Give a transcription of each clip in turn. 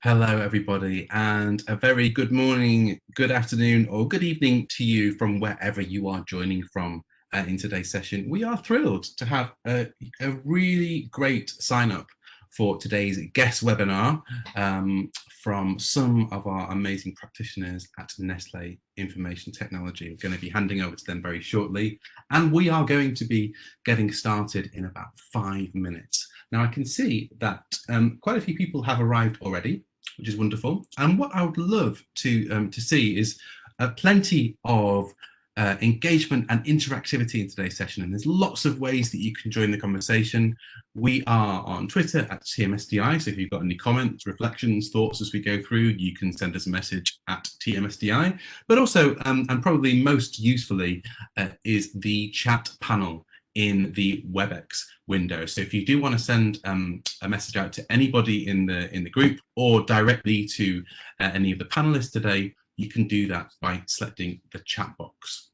Hello, everybody, and a very good morning, good afternoon, or good evening to you from wherever you are joining from in today's session. We are thrilled to have a really great sign up for today's guest webinar from some of our amazing practitioners at Nestlé Information Technology. We're going to be handing over to them very shortly, and we are going to be getting started in about 5 minutes. Now, I can see that quite a few people have arrived already, which is wonderful. And what I would love to see is plenty of engagement and interactivity in today's session. And there's lots of ways that you can join the conversation. We are on Twitter at TMSDI. So if you've got any comments, reflections, thoughts as we go through, you can send us a message at TMSDI. But also, and probably most usefully, is the chat panel in the WebEx window. So if you do want to send a message out to anybody in the group or directly to any of the panelists today, you can do that by selecting the chat box.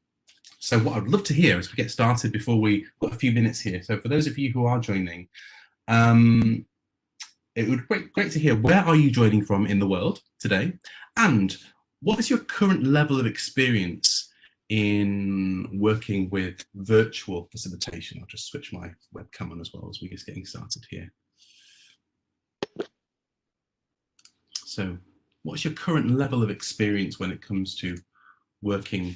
So what I'd love to hear as we get started, before we got a few minutes here. So for those of you who are joining, it would be great to hear, where are you joining from in the world today? And what is your current level of experience in working with virtual facilitation? I'll just switch my webcam on as well as we're just getting started here. So what's your current level of experience when it comes to working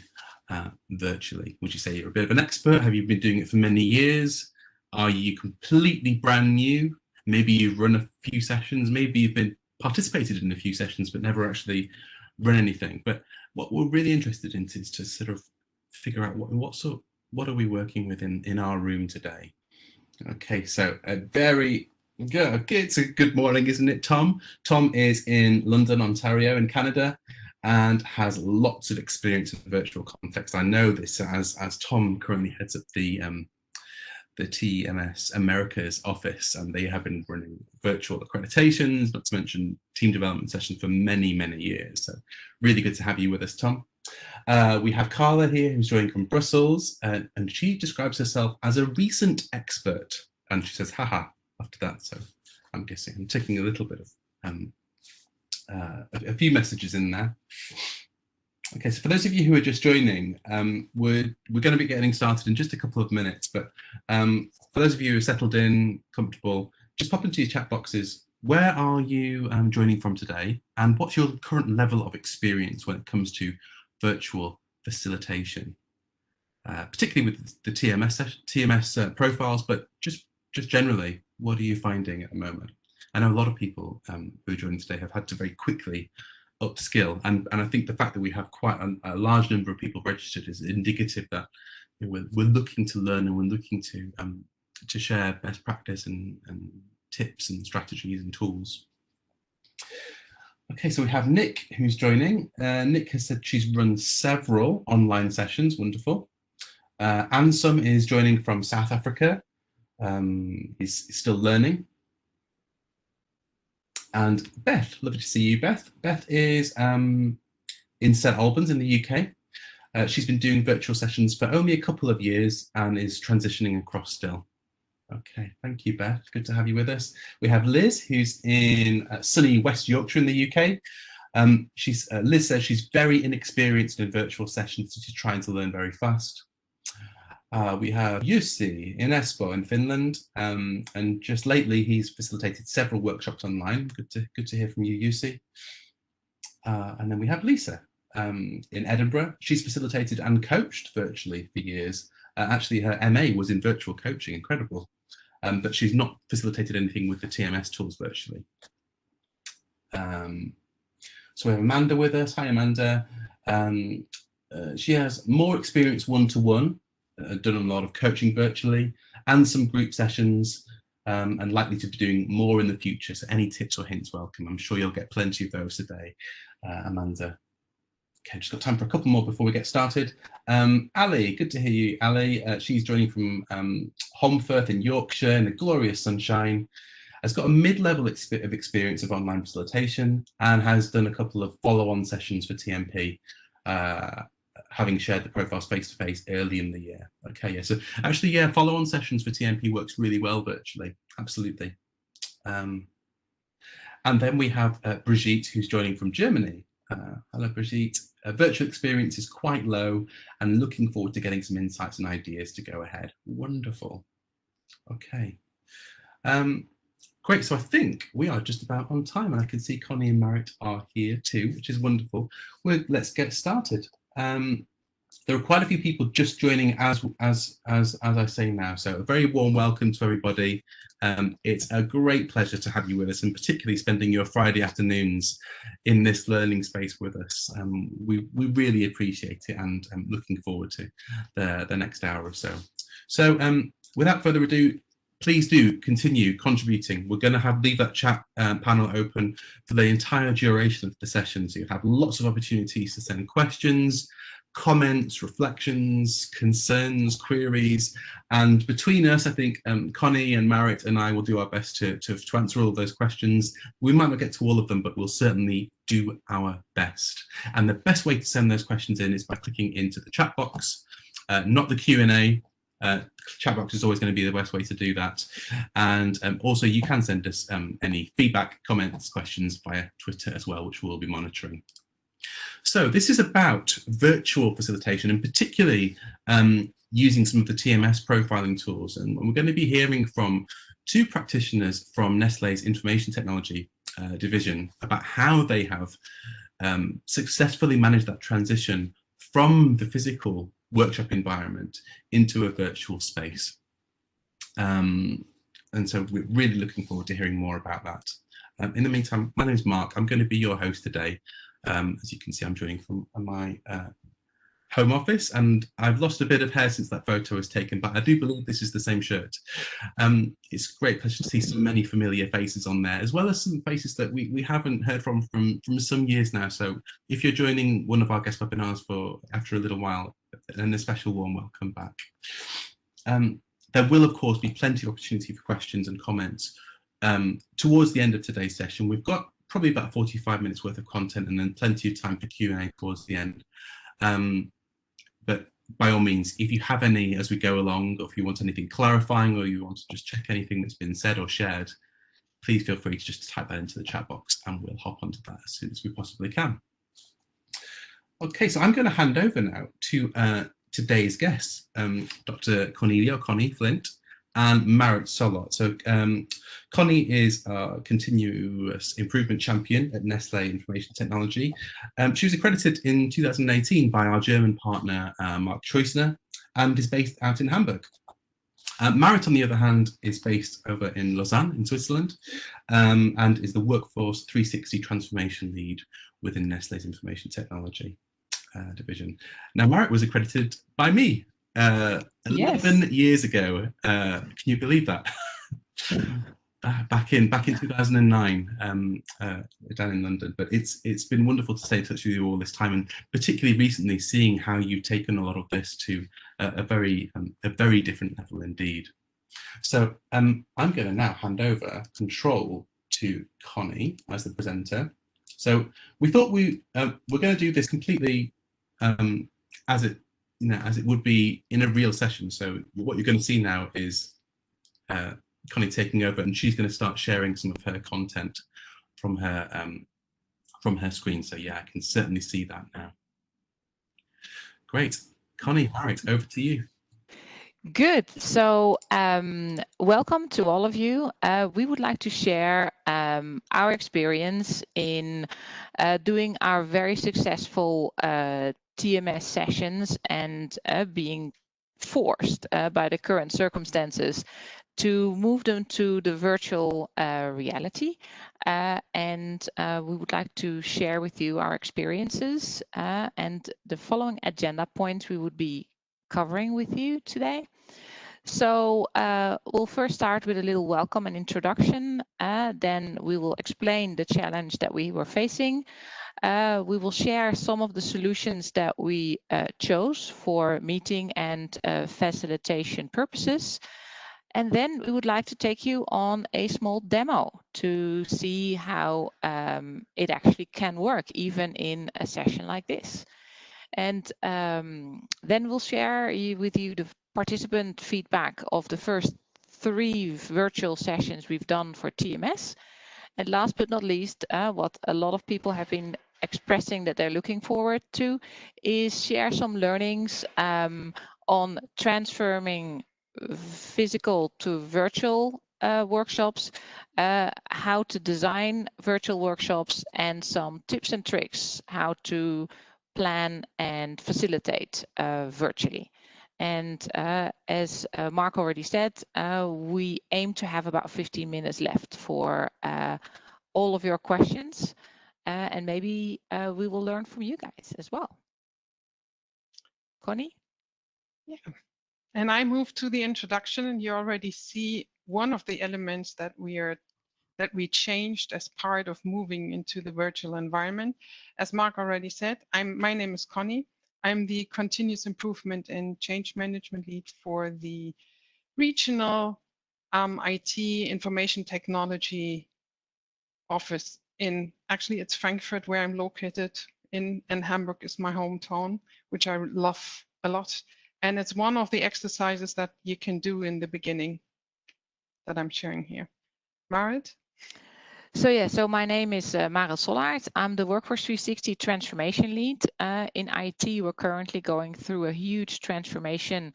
virtually? Would you say you're a bit of an expert? Have you been doing it for many years? Are you completely brand new? Maybe you've run a few sessions, maybe you've been participated in a few sessions but never actually run anything. But what we're really interested in is to sort of figure out what are we working with in our room today. Okay, so a very good, it's a good morning, isn't it, Tom? Tom is in London, Ontario in Canada, and has lots of experience in the virtual context. I know this as Tom currently heads up the TMS Americas office, and they have been running virtual accreditations, not to mention team development sessions for many, many years. So really good to have you with us, Tom. We have Carla here, who's joining from Brussels, and she describes herself as a recent expert, and she says, haha, after that. So I'm guessing I'm taking a little bit of a few messages in there. Okay, so for those of you who are just joining, we're going to be getting started in just a couple of minutes, but for those of you who are settled in, comfortable, just pop into your chat boxes. Where are you joining from today, and what's your current level of experience when it comes to virtual facilitation, particularly with the TMS profiles, but just generally, what are you finding at the moment? I know a lot of people who are joining today have had to very quickly upskill, and I think the fact that we have quite a large number of people registered is indicative that we're looking to learn, and we're looking to share best practice and tips and strategies and tools. Okay, so we have Nick who's joining. Nick has said she's run several online sessions. Wonderful. Ansum is joining from South Africa. He's still learning. And Beth, lovely to see you, Beth. Beth is in St Albans in the UK. She's been doing virtual sessions for only a couple of years and is transitioning across still. Okay, thank you, Beth. Good to have you with us. We have Liz, who's in sunny West Yorkshire in the UK. Liz says she's very inexperienced in virtual sessions, so she's trying to learn very fast. We have Jussi in Espoo in Finland, and just lately he's facilitated several workshops online. Good to hear from you, Jussi. And then we have Lisa in Edinburgh. She's facilitated and coached virtually for years. Actually, her MA was in virtual coaching, incredible. But she's not facilitated anything with the TMS tools virtually. So we have Amanda with us. Hi, Amanda. She has more experience one-to-one. Done a lot of coaching virtually and some group sessions, and likely to be doing more in the future. So any tips or hints welcome. I'm sure you'll get plenty of those today, Amanda. Okay, just got time for a couple more before we get started. Ali, good to hear you, Ali. She's joining from Holmfirth in Yorkshire in the glorious sunshine. Has got a mid-level of experience of online facilitation and has done a couple of follow-on sessions for TMP, having shared the profiles face-to-face early in the year. Okay, yeah, so actually, yeah, follow-on sessions for TMP works really well virtually, absolutely. And then we have Brigitte, who's joining from Germany. Hello, Brigitte. Virtual experience is quite low and looking forward to getting some insights and ideas to go ahead. Wonderful. Okay. Great, so I think we are just about on time, and I can see Connie and Marit are here too, which is wonderful. Let's get started. There are quite a few people just joining as I say now, so a very warm welcome to everybody. It's a great pleasure to have you with us, and particularly spending your Friday afternoons in this learning space with us. We really appreciate it, and I'm looking forward to the next hour or so. So without further ado, please do continue contributing. We're going to leave that chat panel open for the entire duration of the session, so you have lots of opportunities to send questions, comments, reflections, concerns, queries, and between us, I think Connie and Marit and I will do our best to answer all of those questions. We might not get to all of them, but we'll certainly do our best. And the best way to send those questions in is by clicking into the chat box, not the Q&A. Chat box is always going to be the best way to do that. And also you can send us any feedback, comments, questions via Twitter as well, which we'll be monitoring. So this is about virtual facilitation, and particularly using some of the TMS profiling tools. And we're going to be hearing from two practitioners from Nestlé's information technology division about how they have successfully managed that transition from the physical workshop environment into a virtual space. And so we're really looking forward to hearing more about that. In the meantime, my name is Mark. I'm going to be your host today. As you can see, I'm joining from my home office, and I've lost a bit of hair since that photo was taken, but I do believe this is the same shirt. It's a great pleasure to see so many familiar faces on there, as well as some faces that we haven't heard from some years now. So if you're joining one of our guest webinars after a little while, then a special warm welcome back. There will, of course, be plenty of opportunity for questions and comments towards the end of today's session. We've got probably about 45 minutes worth of content, and then plenty of time for Q&A towards the end. But by all means, if you have any as we go along, or if you want anything clarifying, or you want to just check anything that's been said or shared, please feel free to just type that into the chat box, and we'll hop onto that as soon as we possibly can. Okay, so I'm going to hand over now to today's guests, Dr. Cornelia, or Connie Flint, and Marit Sollart. So Connie is a continuous improvement champion at Nestlé Information Technology. She was accredited in 2018 by our German partner, Mark Treusner, and is based out in Hamburg. Marit, on the other hand, is based over in Lausanne in Switzerland, and is the Workforce 360 Transformation Lead within Nestlé's Information Technology division. Now, Marit was accredited by me 11 years ago. Can you believe that? back in 2009, down in London. But it's been wonderful to stay in touch with you all this time, and particularly recently seeing how you've taken a lot of this to a very different level indeed. So I'm going to now hand over control to Connie as the presenter. So we thought we're going to do this completely as it would be in a real session. So what you're going to see now is Connie taking over, and she's going to start sharing some of her content from her screen. So yeah, I can certainly see that now. Great. Connie, Marit, over to you. Good. So welcome to all of you. We would like to share our experience in doing our very successful TMS sessions, and being forced by the current circumstances to move them to the virtual reality. And we would like to share with you our experiences and the following agenda points we would be covering with you today. So we'll first start with a little welcome and introduction. Then we will explain the challenge that we were facing. We will share some of the solutions that we chose for meeting and facilitation purposes. And then we would like to take you on a small demo to see how it actually can work even in a session like this. And then we'll share with you the participant feedback of the first 3 virtual sessions we've done for TMS. And last but not least, what a lot of people have been expressing that they're looking forward to is share some learnings on transforming physical to virtual workshops, how to design virtual workshops, and some tips and tricks how to plan and facilitate virtually. And as Mark already said, we aim to have about 15 minutes left for all of your questions, and maybe we will learn from you guys as well. Connie? Yeah, and I move to the introduction, and you already see one of the elements that we changed as part of moving into the virtual environment. As Mark already said, my name is Connie. I'm the continuous improvement and change management lead for the regional IT information technology office actually it's Frankfurt where I'm located and Hamburg is my hometown, which I love a lot. And it's one of the exercises that you can do in the beginning that I'm sharing here. Marit? So my name is Marit Sollart. I'm the Workforce 360 transformation lead. In IT, we're currently going through a huge transformation,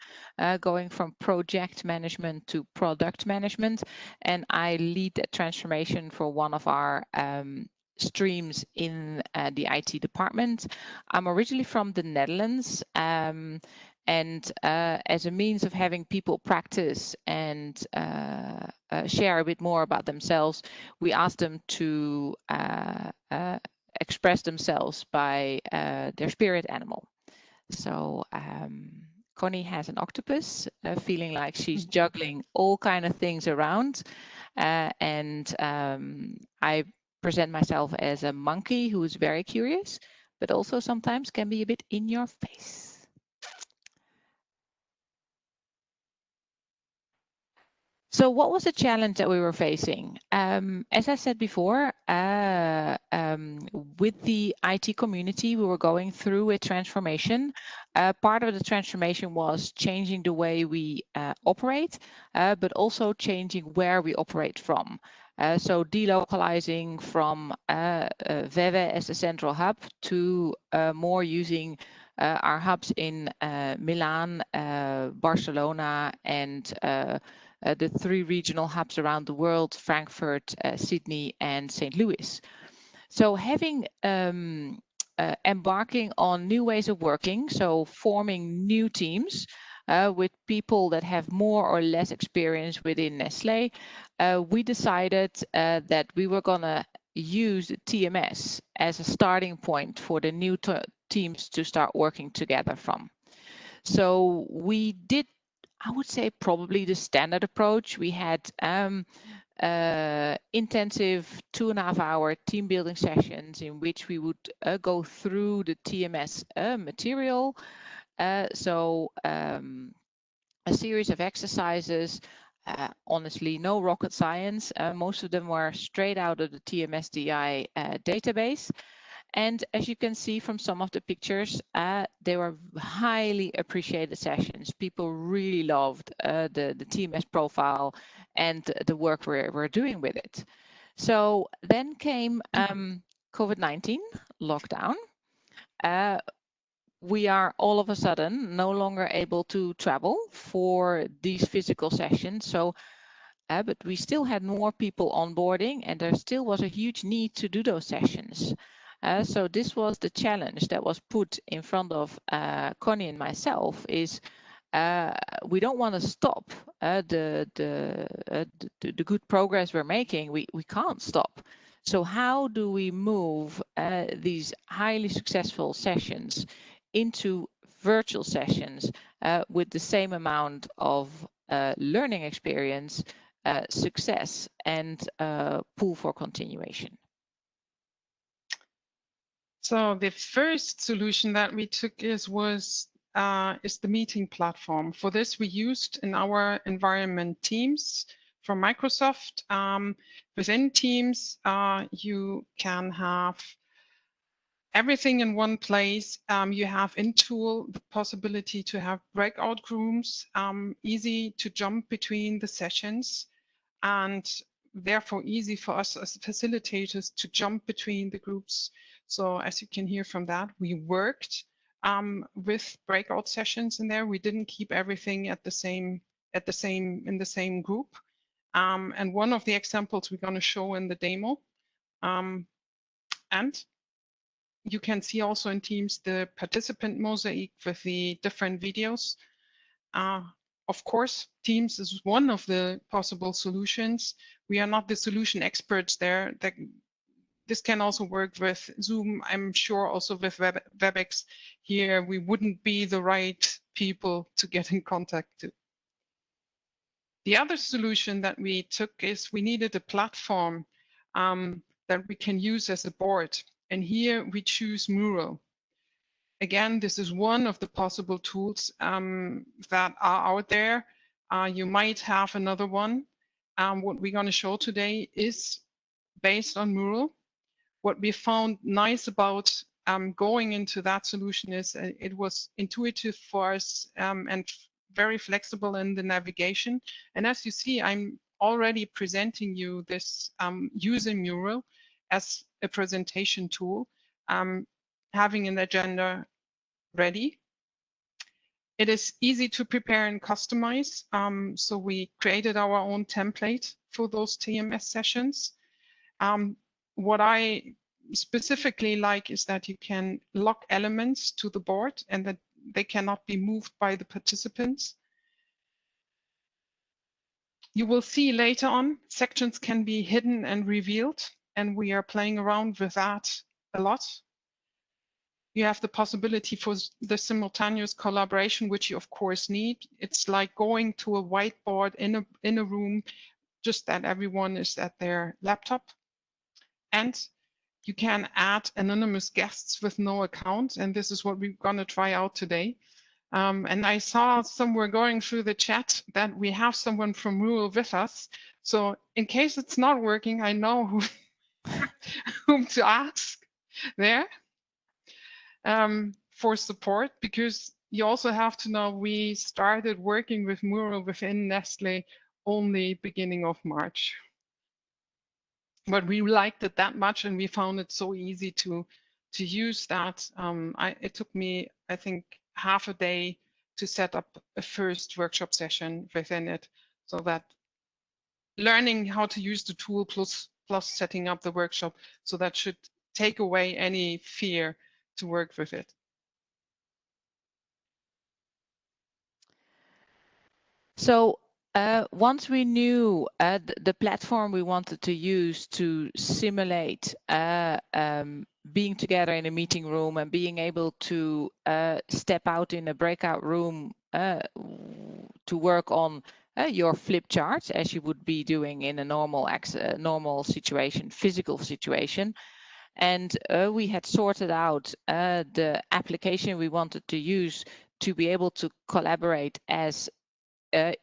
going from project management to product management. And I lead that transformation for one of our streams in the IT department. I'm originally from the Netherlands. And as a means of having people practice and share a bit more about themselves, we asked them to express themselves by their spirit animal. So Connie has an octopus, feeling like she's juggling all kind of things around. And I present myself as a monkey who is very curious, but also sometimes can be a bit in your face. So what was the challenge that we were facing? As I said before, with the IT community, we were going through a transformation. Part of the transformation was changing the way we operate, but also changing where we operate from. So delocalizing from Veve as a central hub to more using our hubs in Milan, Barcelona, and the 3 regional hubs around the world, Frankfurt, Sydney, and St. Louis. So having embarking on new ways of working, so forming new teams with people that have more or less experience within Nestlé, we decided that we were going to use TMS as a starting point for the new teams to start working together from. So we did, I would say, probably the standard approach. We had intensive 2.5-hour team building sessions in which we would go through the TMS material. So a series of exercises, honestly, no rocket science. Most of them were straight out of the TMS-DI database. And as you can see from some of the pictures, they were highly appreciated sessions. People really loved the TMS profile and the work we're doing with it. So then came COVID-19 lockdown. We are all of a sudden no longer able to travel for these physical sessions. So, but we still had more people onboarding, and there still was a huge need to do those sessions. So this was the challenge that was put in front of Connie and myself, is we don't want to stop the good progress we're making. We can't stop. So how do we move these highly successful sessions into virtual sessions with the same amount of learning experience, success, and pool for continuation? So the first solution that we took is the meeting platform. For this, we used in our environment Teams from Microsoft. Within Teams, you can have everything in one place. You have in tool the possibility to have breakout rooms, easy to jump between the sessions. And therefore easy for us as facilitators to jump between the groups. So as you can hear from that, we worked with breakout sessions in there. We didn't keep everything in the same group. And one of the examples we're going to show in the demo. And you can see also in Teams the participant mosaic with the different videos. Of course, Teams is one of the possible solutions. We are not the solution experts there. This can also work with Zoom. I'm sure also with WebEx here, we wouldn't be the right people to get in contact to. The other solution that we took is we needed a platform that we can use as a board. And here we choose Mural. Again, this is one of the possible tools that are out there. You might have another one. What we're going to show today is based on Mural. What we found nice about going into that solution is it was intuitive for us and very flexible in the navigation. And as you see, I'm already presenting you this using Mural as a presentation tool, having an agenda ready. It is easy to prepare and customize. So we created our own template for those TMS sessions. What I specifically like is that you can lock elements to the board and that they cannot be moved by the participants. You will see later on, sections can be hidden and revealed, and we are playing around with that a lot. You have the possibility for the simultaneous collaboration, which you of course need. It's like going to a whiteboard in a room, just that everyone is at their laptop. And you can add anonymous guests with no account, and this is what we're going to try out today. And I saw somewhere going through the chat that we have someone from Mural with us. So in case it's not working, I know whom to ask there for support, because you also have to know we started working with Mural within Nestlé only beginning of March. But we liked it that much and we found it so easy to use that. It took me, I think, half a day to set up a first workshop session within it, so that learning how to use the tool plus setting up the workshop, so that should take away any fear to work with it. So once we knew the platform we wanted to use to simulate being together in a meeting room and being able to step out in a breakout room to work on your flip charts as you would be doing in a normal situation, physical situation. And we had sorted out the application we wanted to use to be able to collaborate as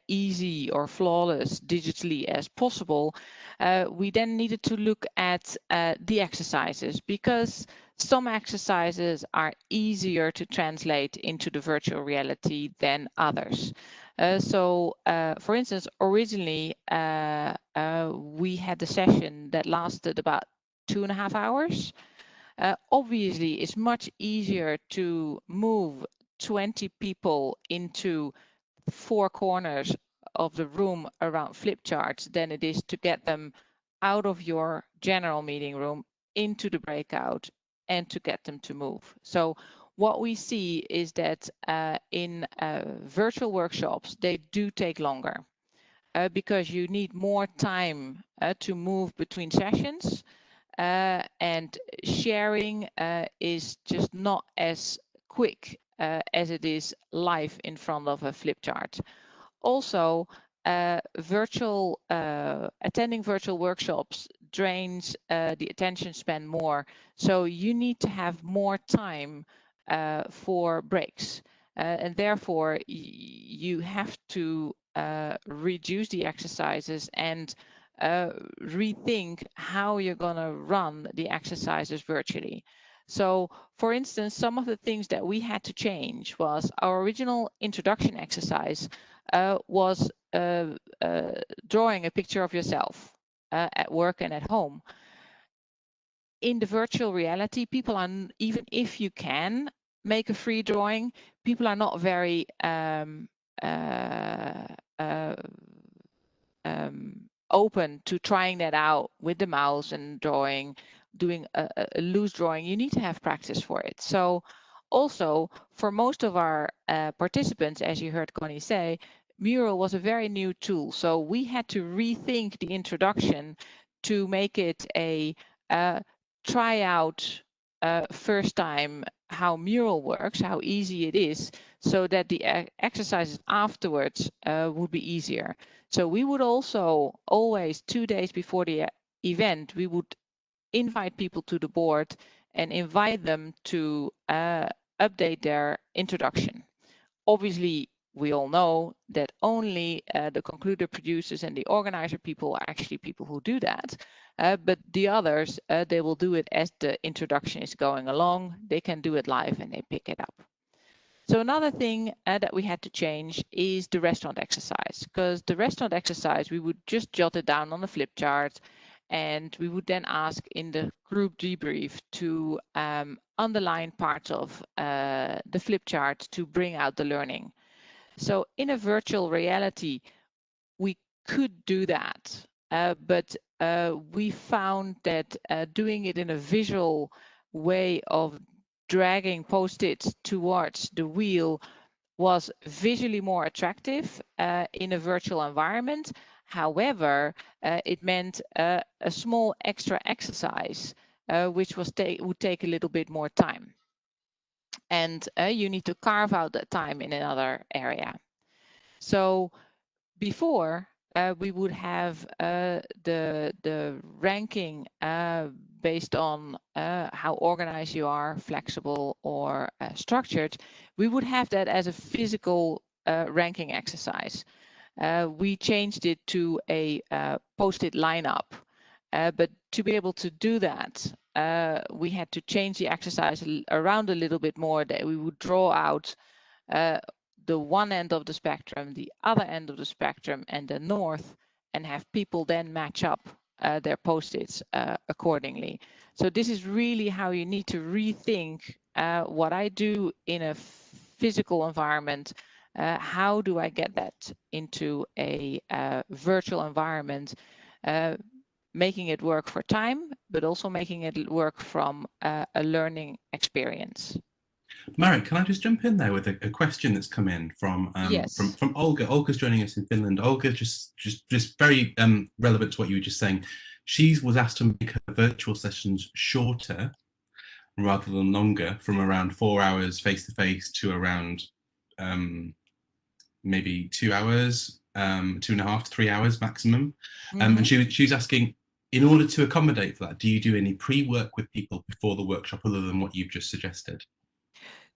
easy or flawless digitally as possible. We then needed to look at the exercises, because some exercises are easier to translate into the virtual reality than others. So for instance, originally we had a session that lasted about 2.5 hours. Obviously, it's much easier to move 20 people into 4 corners of the room around flip charts than it is to get them out of your general meeting room into the breakout and to get them to move. So what we see is that in virtual workshops, they do take longer because you need more time to move between sessions, and sharing is just not as quick as it is live in front of a flip chart. Also, attending virtual workshops drains the attention span more. So you need to have more time for breaks. And therefore, you have to reduce the exercises and rethink how you're going to run the exercises virtually. So, for instance, some of the things that we had to change was our original introduction exercise was drawing a picture of yourself. at work and at home. In the virtual reality, people are, even if you can make a free drawing, people are not very open to trying that out with the mouse and drawing, doing a loose drawing. You need to have practice for it. So also for most of our participants, as you heard Connie say, Mural was a very new tool. So we had to rethink the introduction to make it a try out first time how Mural works, how easy it is, so that the exercises afterwards would be easier. So we would also always 2 days before the event, we would invite people to the board and invite them to update their introduction. Obviously, we all know that only the concluder producers and the organizer people are actually people who do that. But the others, they will do it as the introduction is going along. They can do it live and they pick it up. So another thing that we had to change is the restaurant exercise, because the restaurant exercise, we would just jot it down on the flip chart, and we would then ask in the group debrief to underline parts of the flip chart to bring out the learning. So in a virtual reality, we could do that, but we found that doing it in a visual way of dragging post-its towards the wheel was visually more attractive in a virtual environment. However, it meant a small extra exercise, which was would take a little bit more time. And you need to carve out that time in another area. So before, we would have the ranking based on how organized you are, flexible or structured. We would have that as a physical ranking exercise. We changed it to a post-it lineup, but to be able to do that, we had to change the exercise around a little bit more, that we would draw out the one end of the spectrum, the other end of the spectrum, and the north, and have people then match up their post-its accordingly. So this is really how you need to rethink what I do in a physical environment. How do I get that into a virtual environment, making it work for time, but also making it work from a learning experience. Marit, can I just jump in there with a question that's come in from Yes. from Olga. Olga's joining us in Finland. Olga, just very relevant to what you were just saying. She was asked to make her virtual sessions shorter rather than longer, from around 4 hours face to face to around maybe 2 hours, 2.5 to 3 hours maximum. And she's asking, in order to accommodate for that, do you do any pre-work with people before the workshop other than what you've just suggested?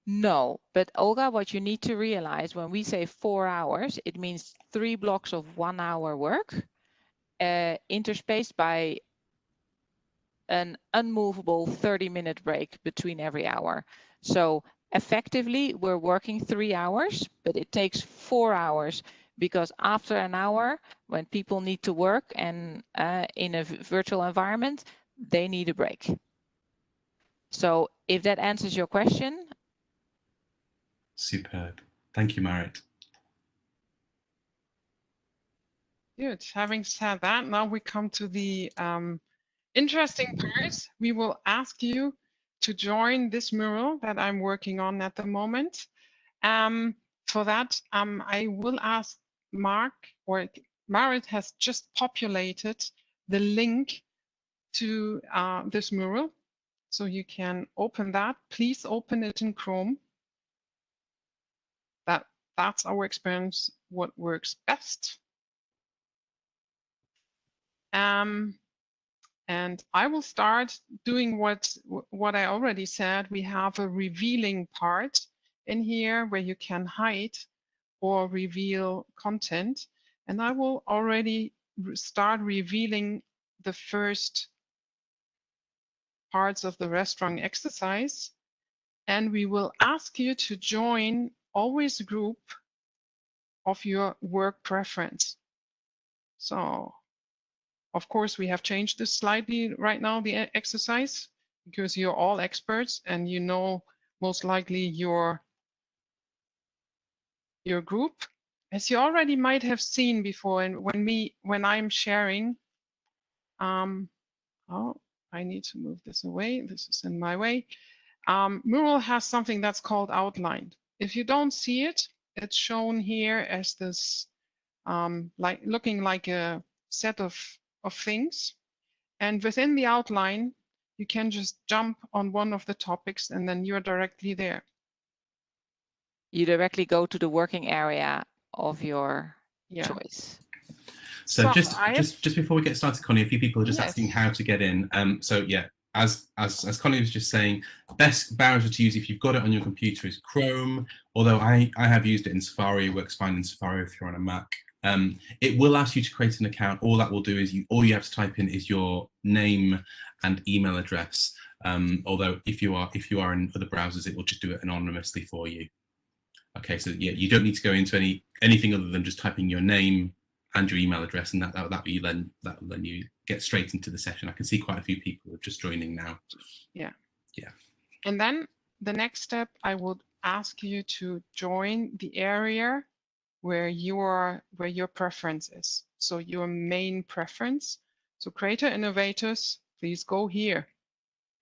No, but Olga, what you need to realize when we say 4 hours, it means 3 blocks of 1 hour work, interspaced by an unmovable 30-minute break between every hour. So effectively, we're working 3 hours, but it takes 4 hours, because after an hour, when people need to work and in a virtual environment, they need a break. So if that answers your question. Superb. Thank you, Marit. Good. Having said that, now we come to the interesting part. We will ask you to join this mural that I'm working on at the moment. For that, I will ask Mark, or Marit has just populated the link to this mural. So you can open that. Please open it in Chrome. That's our experience, what works best. And I will start doing what I already said. We have a revealing part in here where you can hide or reveal content. And I will already start revealing the first parts of the restaurant exercise. And we will ask you to join always a group of your work preference. So Of course, we have changed this slightly right now, the exercise, because you're all experts and you know most likely your group. As you already might have seen before, and when I'm sharing, oh, I need to move this away. This is in my way. Mural has something that's called outlined. If you don't see it, it's shown here as this, like looking like a set of things. And within the outline, you can just jump on one of the topics and then you're directly there. You directly go to the working area of your choice. So just before we get started, Connie, a few people are just asking how to get in. So yeah, as Connie was just saying, best browser to use if you've got it on your computer is Chrome. Although I have used it in Safari, it works fine in Safari if you're on a Mac. It will ask you to create an account. All that will do is all you have to type in is your name and email address. Although if you are in other browsers, it will just do it anonymously for you. Okay, so yeah, you don't need to go into anything other than just typing your name and your email address, and that will then you get straight into the session. I can see quite a few people are just joining now. Yeah. Yeah. And then the next step, I would ask you to join the area where your preference is. So your main preference. So creator innovators, please go here.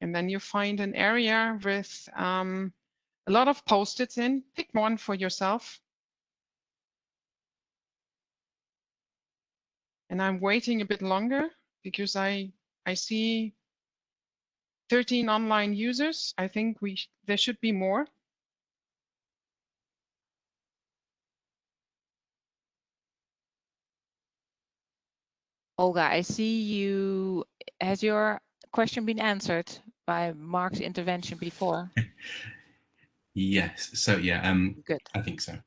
And then you find an area with a lot of post-its in. Pick one for yourself. And I'm waiting a bit longer because I see 13 online users. I think there should be more. Olga, I see you. Has your question been answered by Mark's intervention before? Yes. So yeah, good. I think so.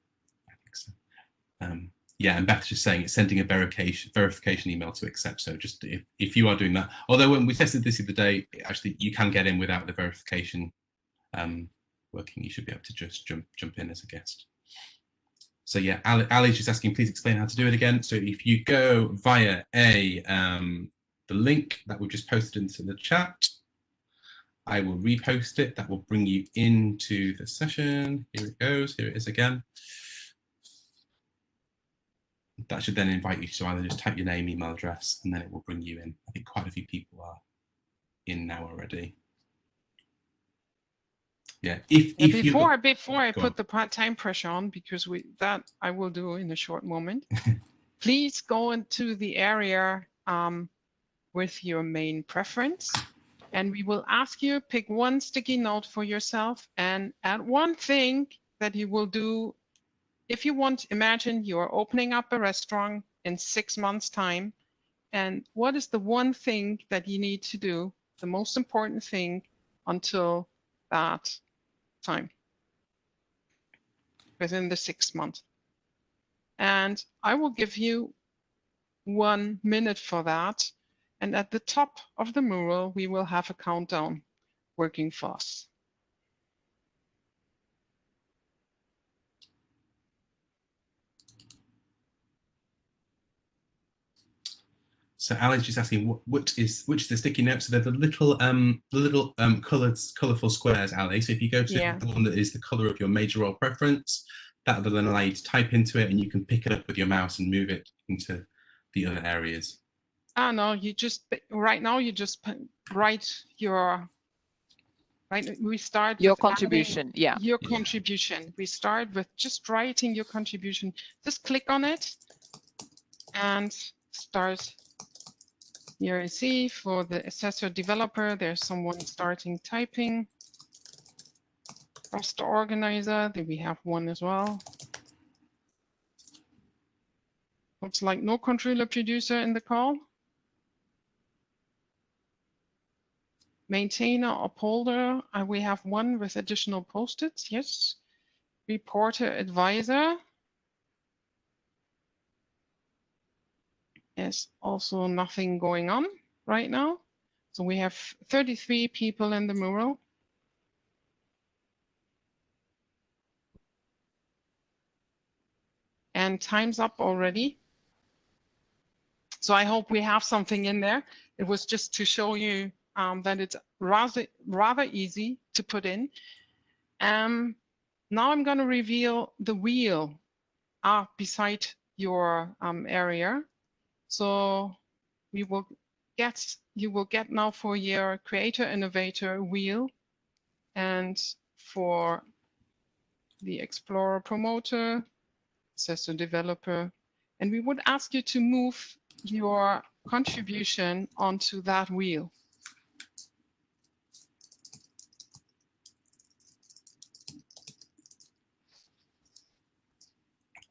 Yeah, and Beth's just saying it's sending a verification email to accept. So just if you are doing that, although when we tested this the other day, actually you can get in without the verification working. You should be able to just jump in as a guest. So yeah, Ali's just asking, please explain how to do it again. So if you go via the link that we've just posted into the chat, I will repost it. That will bring you into the session. Here it goes. Here it is again. That should then invite you to either just type your name, email address, and then it will bring you in. I think quite a few people are in now already. Yeah. Before I put the time pressure on, because that I will do in a short moment. Please go into the area with your main preference, and we will ask you pick one sticky note for yourself and add one thing that you will do. If you want, imagine you're opening up a restaurant in 6 months' time, and what is the one thing that you need to do, the most important thing until that time within the 6 months. And I will give you 1 minute for that. And at the top of the mural, we will have a countdown working for us. So Ali's just asking which is the sticky note. So they're the little colourful squares, Ali. So if you go to the one that is the colour of your major role preference, that will then allow you to type into it, and you can pick it up with your mouse and move it into the other areas. No, you just right now you just write your we start your contribution. Your contribution. We start with just writing your contribution. Just click on it and start. Here you see for the assessor developer, there's someone starting typing. Cluster organizer, then we have one as well. Looks like no controller producer in the call. Maintainer, upholder, we have one with additional post-its, yes. Reporter, advisor. There's also nothing going on right now. So we have 33 people in the mural. And time's up already. So I hope we have something in there. It was just to show you that it's rather easy to put in. Now I'm going to reveal the wheel beside your area. So you will get now for your creator innovator wheel, and for the explorer promoter, successor developer, and we would ask you to move your contribution onto that wheel.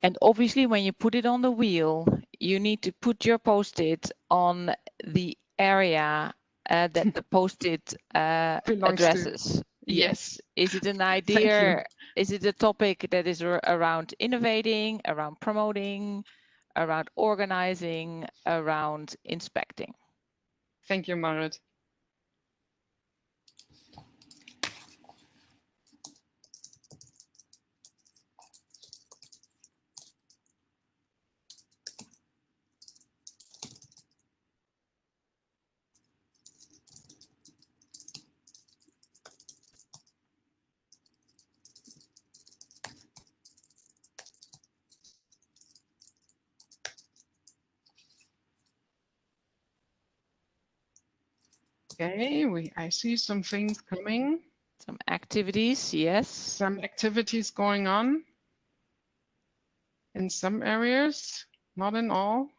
And obviously, when you put it on the wheel, you need to put your post-it on the area that the post-it addresses. Yes. Is it an idea? Is it a topic that is around innovating, around promoting, around organizing, around inspecting? Thank you, Marit. Okay, I see some things coming. Some activities, yes. Some activities going on in some areas, not in all.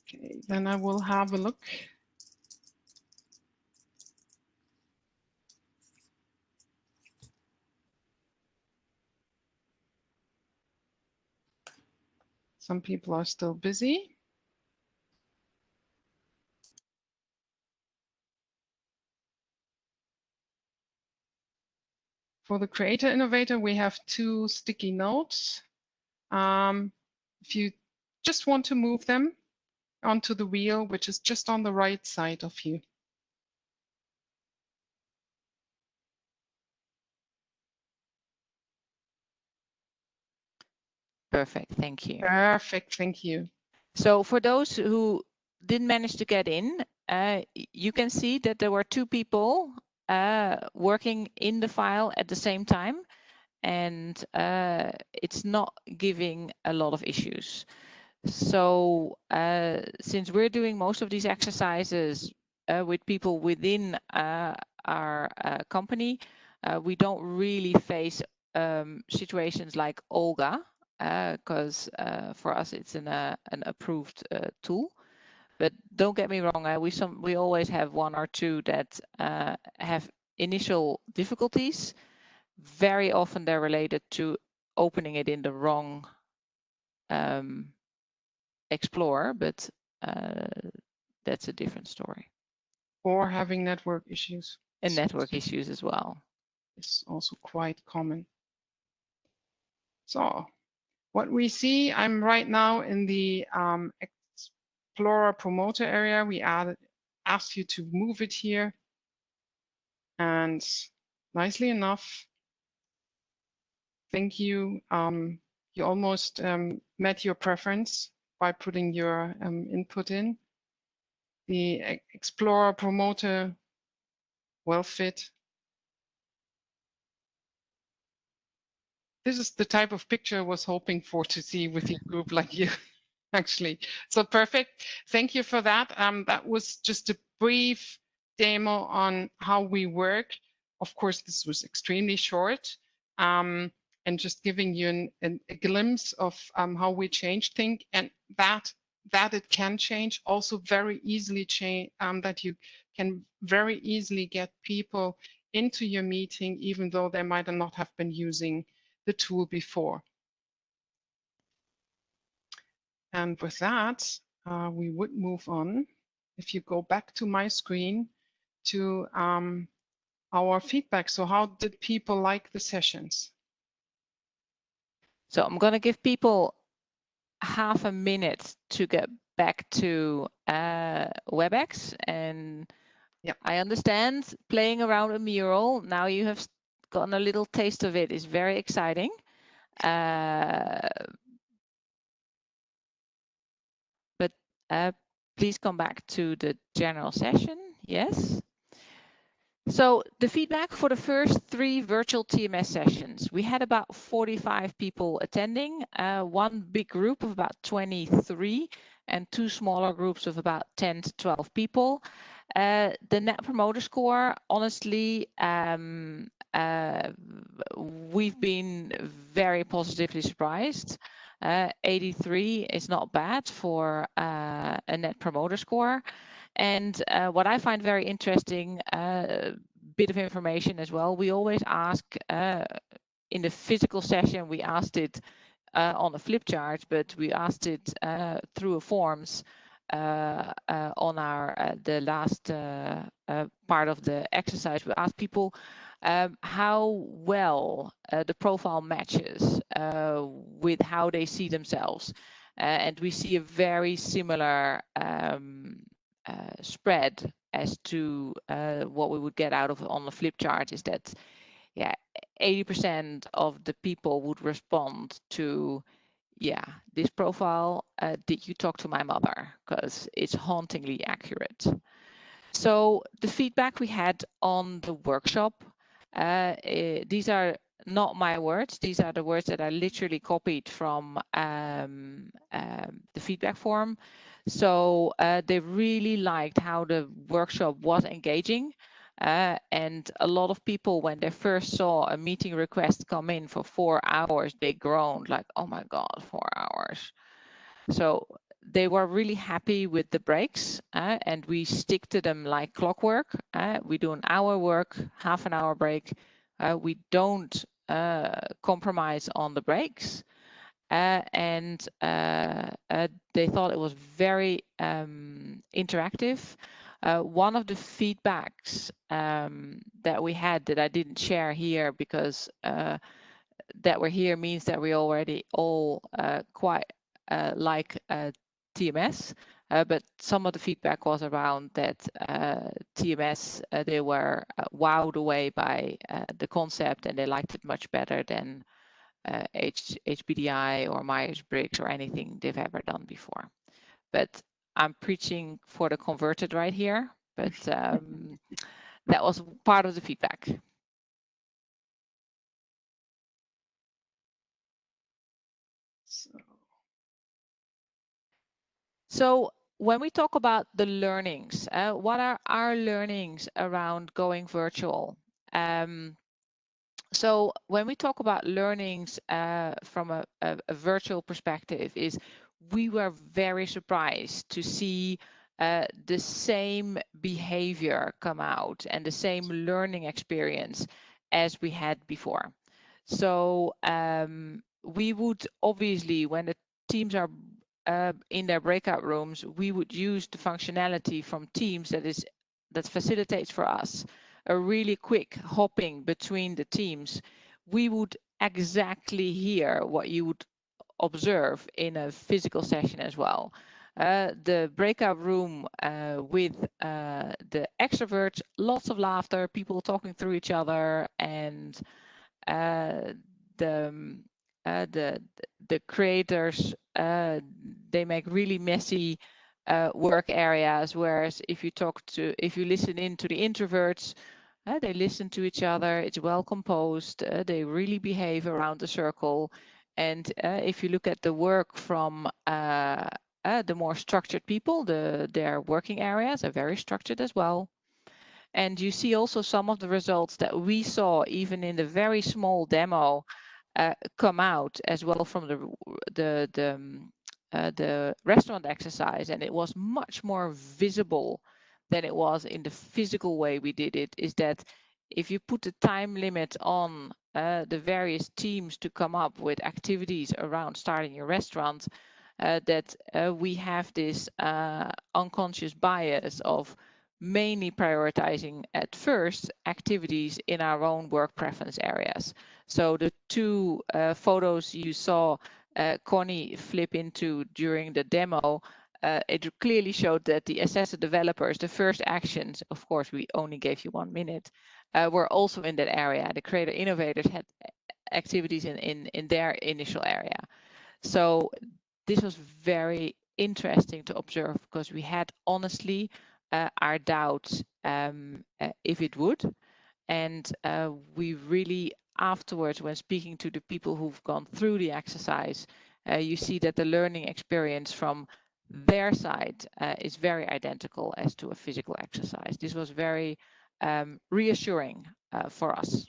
Okay, then I will have a look. Some people are still busy. For the creator innovator, we have 2 sticky notes. If you just want to move them onto the wheel, which is just on the right side of you. Perfect, thank you. Perfect, thank you. So for those who didn't manage to get in, you can see that there were 2 people working in the file at the same time, and it's not giving a lot of issues. So since we're doing most of these exercises with people within our company, we don't really face situations like Olga, because for us it's an approved tool. But don't get me wrong, we always have 1 or 2 that have initial difficulties. Very often they're related to opening it in the wrong Explorer, but that's a different story. Or having network issues. And network issues as well. It's also quite common. So what we see, I'm right now in the Explorer promoter area. We asked you to move it here. And nicely enough, thank you. You almost met your preference by putting your input in. The Explorer promoter well fit. This is the type of picture I was hoping for to see with a group like you, actually. So perfect. Thank you for that. That was just a brief demo on how we work. Of course, this was extremely short, and just giving you a glimpse of how we change things, and that it can change, also very easily change, that you can very easily get people into your meeting, even though they might not have been using the tool before. And with that, we would move on. If you go back to my screen to our feedback. So how did people like the sessions? So I'm going to give people half a minute to get back to WebEx, and I understand playing around a mural. Now you have gotten a little taste of it. It's very exciting. But please come back to the general session. Yes. So the feedback for the first 3 virtual TMS sessions, we had about 45 people attending, one big group of about 23 and 2 smaller groups of about 10 to 12 people. The Net Promoter Score, honestly, we've been very positively surprised. 83 is not bad for a Net Promoter Score. And what I find very interesting, bit of information as well, we always ask in the physical session, we asked it on a flip chart, but we asked it through a forms on our the last part of the exercise. We asked people how well the profile matches with how they see themselves. And we see a very similar spread as to what we would get out of on the flip chart is that, yeah, 80% of the people would respond to, yeah, this profile, did you talk to my mother? Because it's hauntingly accurate. So the feedback we had on the workshop, these are not my words. These are the words that I literally copied from the feedback form. So they really liked how the workshop was engaging. And a lot of people, when they first saw a meeting request come in for 4 hours, they groaned like, oh my God, 4 hours. So they were really happy with the breaks, and we stick to them like clockwork. We do an hour work, half an hour break. We don't compromise on the breaks. And they thought it was very interactive. One of the feedbacks that we had that I didn't share here because that we're here means that we already all quite like TMS, but some of the feedback was around that TMS, they were wowed away by the concept and they liked it much better than HBDI or Myers-Briggs or anything they've ever done before. But I'm preaching for the converted right here, but that was part of the feedback. So when we talk about the learnings, what are our learnings around going virtual? So when we talk about learnings from a virtual perspective, is we were very surprised to see the same behavior come out and the same learning experience as we had before. So we would obviously, when the teams are in their breakout rooms, we would use the functionality from Teams that facilitates for us a really quick hopping between the teams. We would exactly hear what you would observe in a physical session as well. The breakout room with the extroverts, lots of laughter, people talking through each other, and the creators, they make really messy work areas, whereas if you listen in to the introverts, they listen to each other, it's well composed, they really behave around the circle. And if you look at the work from the more structured people, their working areas are very structured as well. And you see also some of the results that we saw even in the very small demo come out as well from the restaurant exercise, and it was much more visible than it was in the physical way we did it, is that if you put a time limit on the various teams to come up with activities around starting your restaurant, that we have this unconscious bias of mainly prioritizing at first activities in our own work preference areas. So the two photos you saw Connie flip into during the demo, it clearly showed that the assessor developers, the first actions, of course, we only gave you 1 minute, were also in that area. The creator innovators had activities in their initial area. So this was very interesting to observe because we had honestly our doubts if it would. And we really afterwards, when speaking to the people who've gone through the exercise, you see that the learning experience from their side is very identical as to a physical exercise. This was very reassuring for us.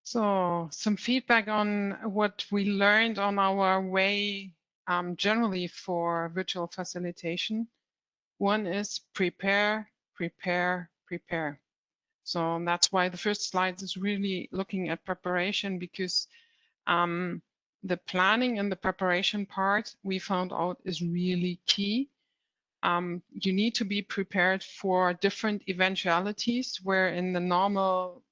So some feedback on what we learned on our way generally for virtual facilitation. One is prepare, prepare, prepare. So that's why the first slide is really looking at preparation, because the planning and the preparation part we found out is really key. You need to be prepared for different eventualities, where in the normal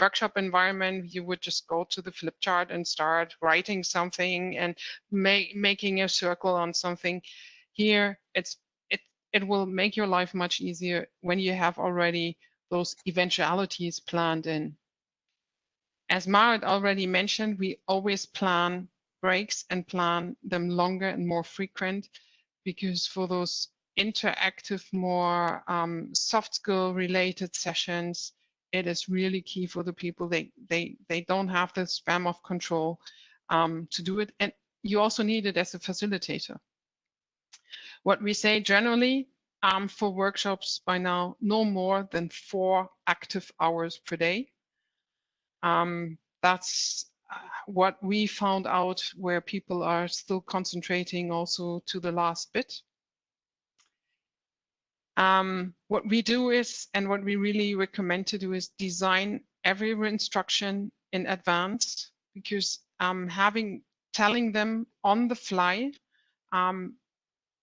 workshop environment, you would just go to the flip chart and start writing something and making a circle on something. Here, it will make your life much easier when you have already those eventualities planned in. As Marit already mentioned, we always plan breaks and plan them longer and more frequent, because for those interactive, more soft skill related sessions, it is really key for the people. They don't have the span of control to do it. And you also need it as a facilitator. What we say generally for workshops by now, no more than 4 active hours per day. That's what we found out, where people are still concentrating also to the last bit. What we do is, and what we really recommend to do, is design every instruction in advance, because telling them on the fly,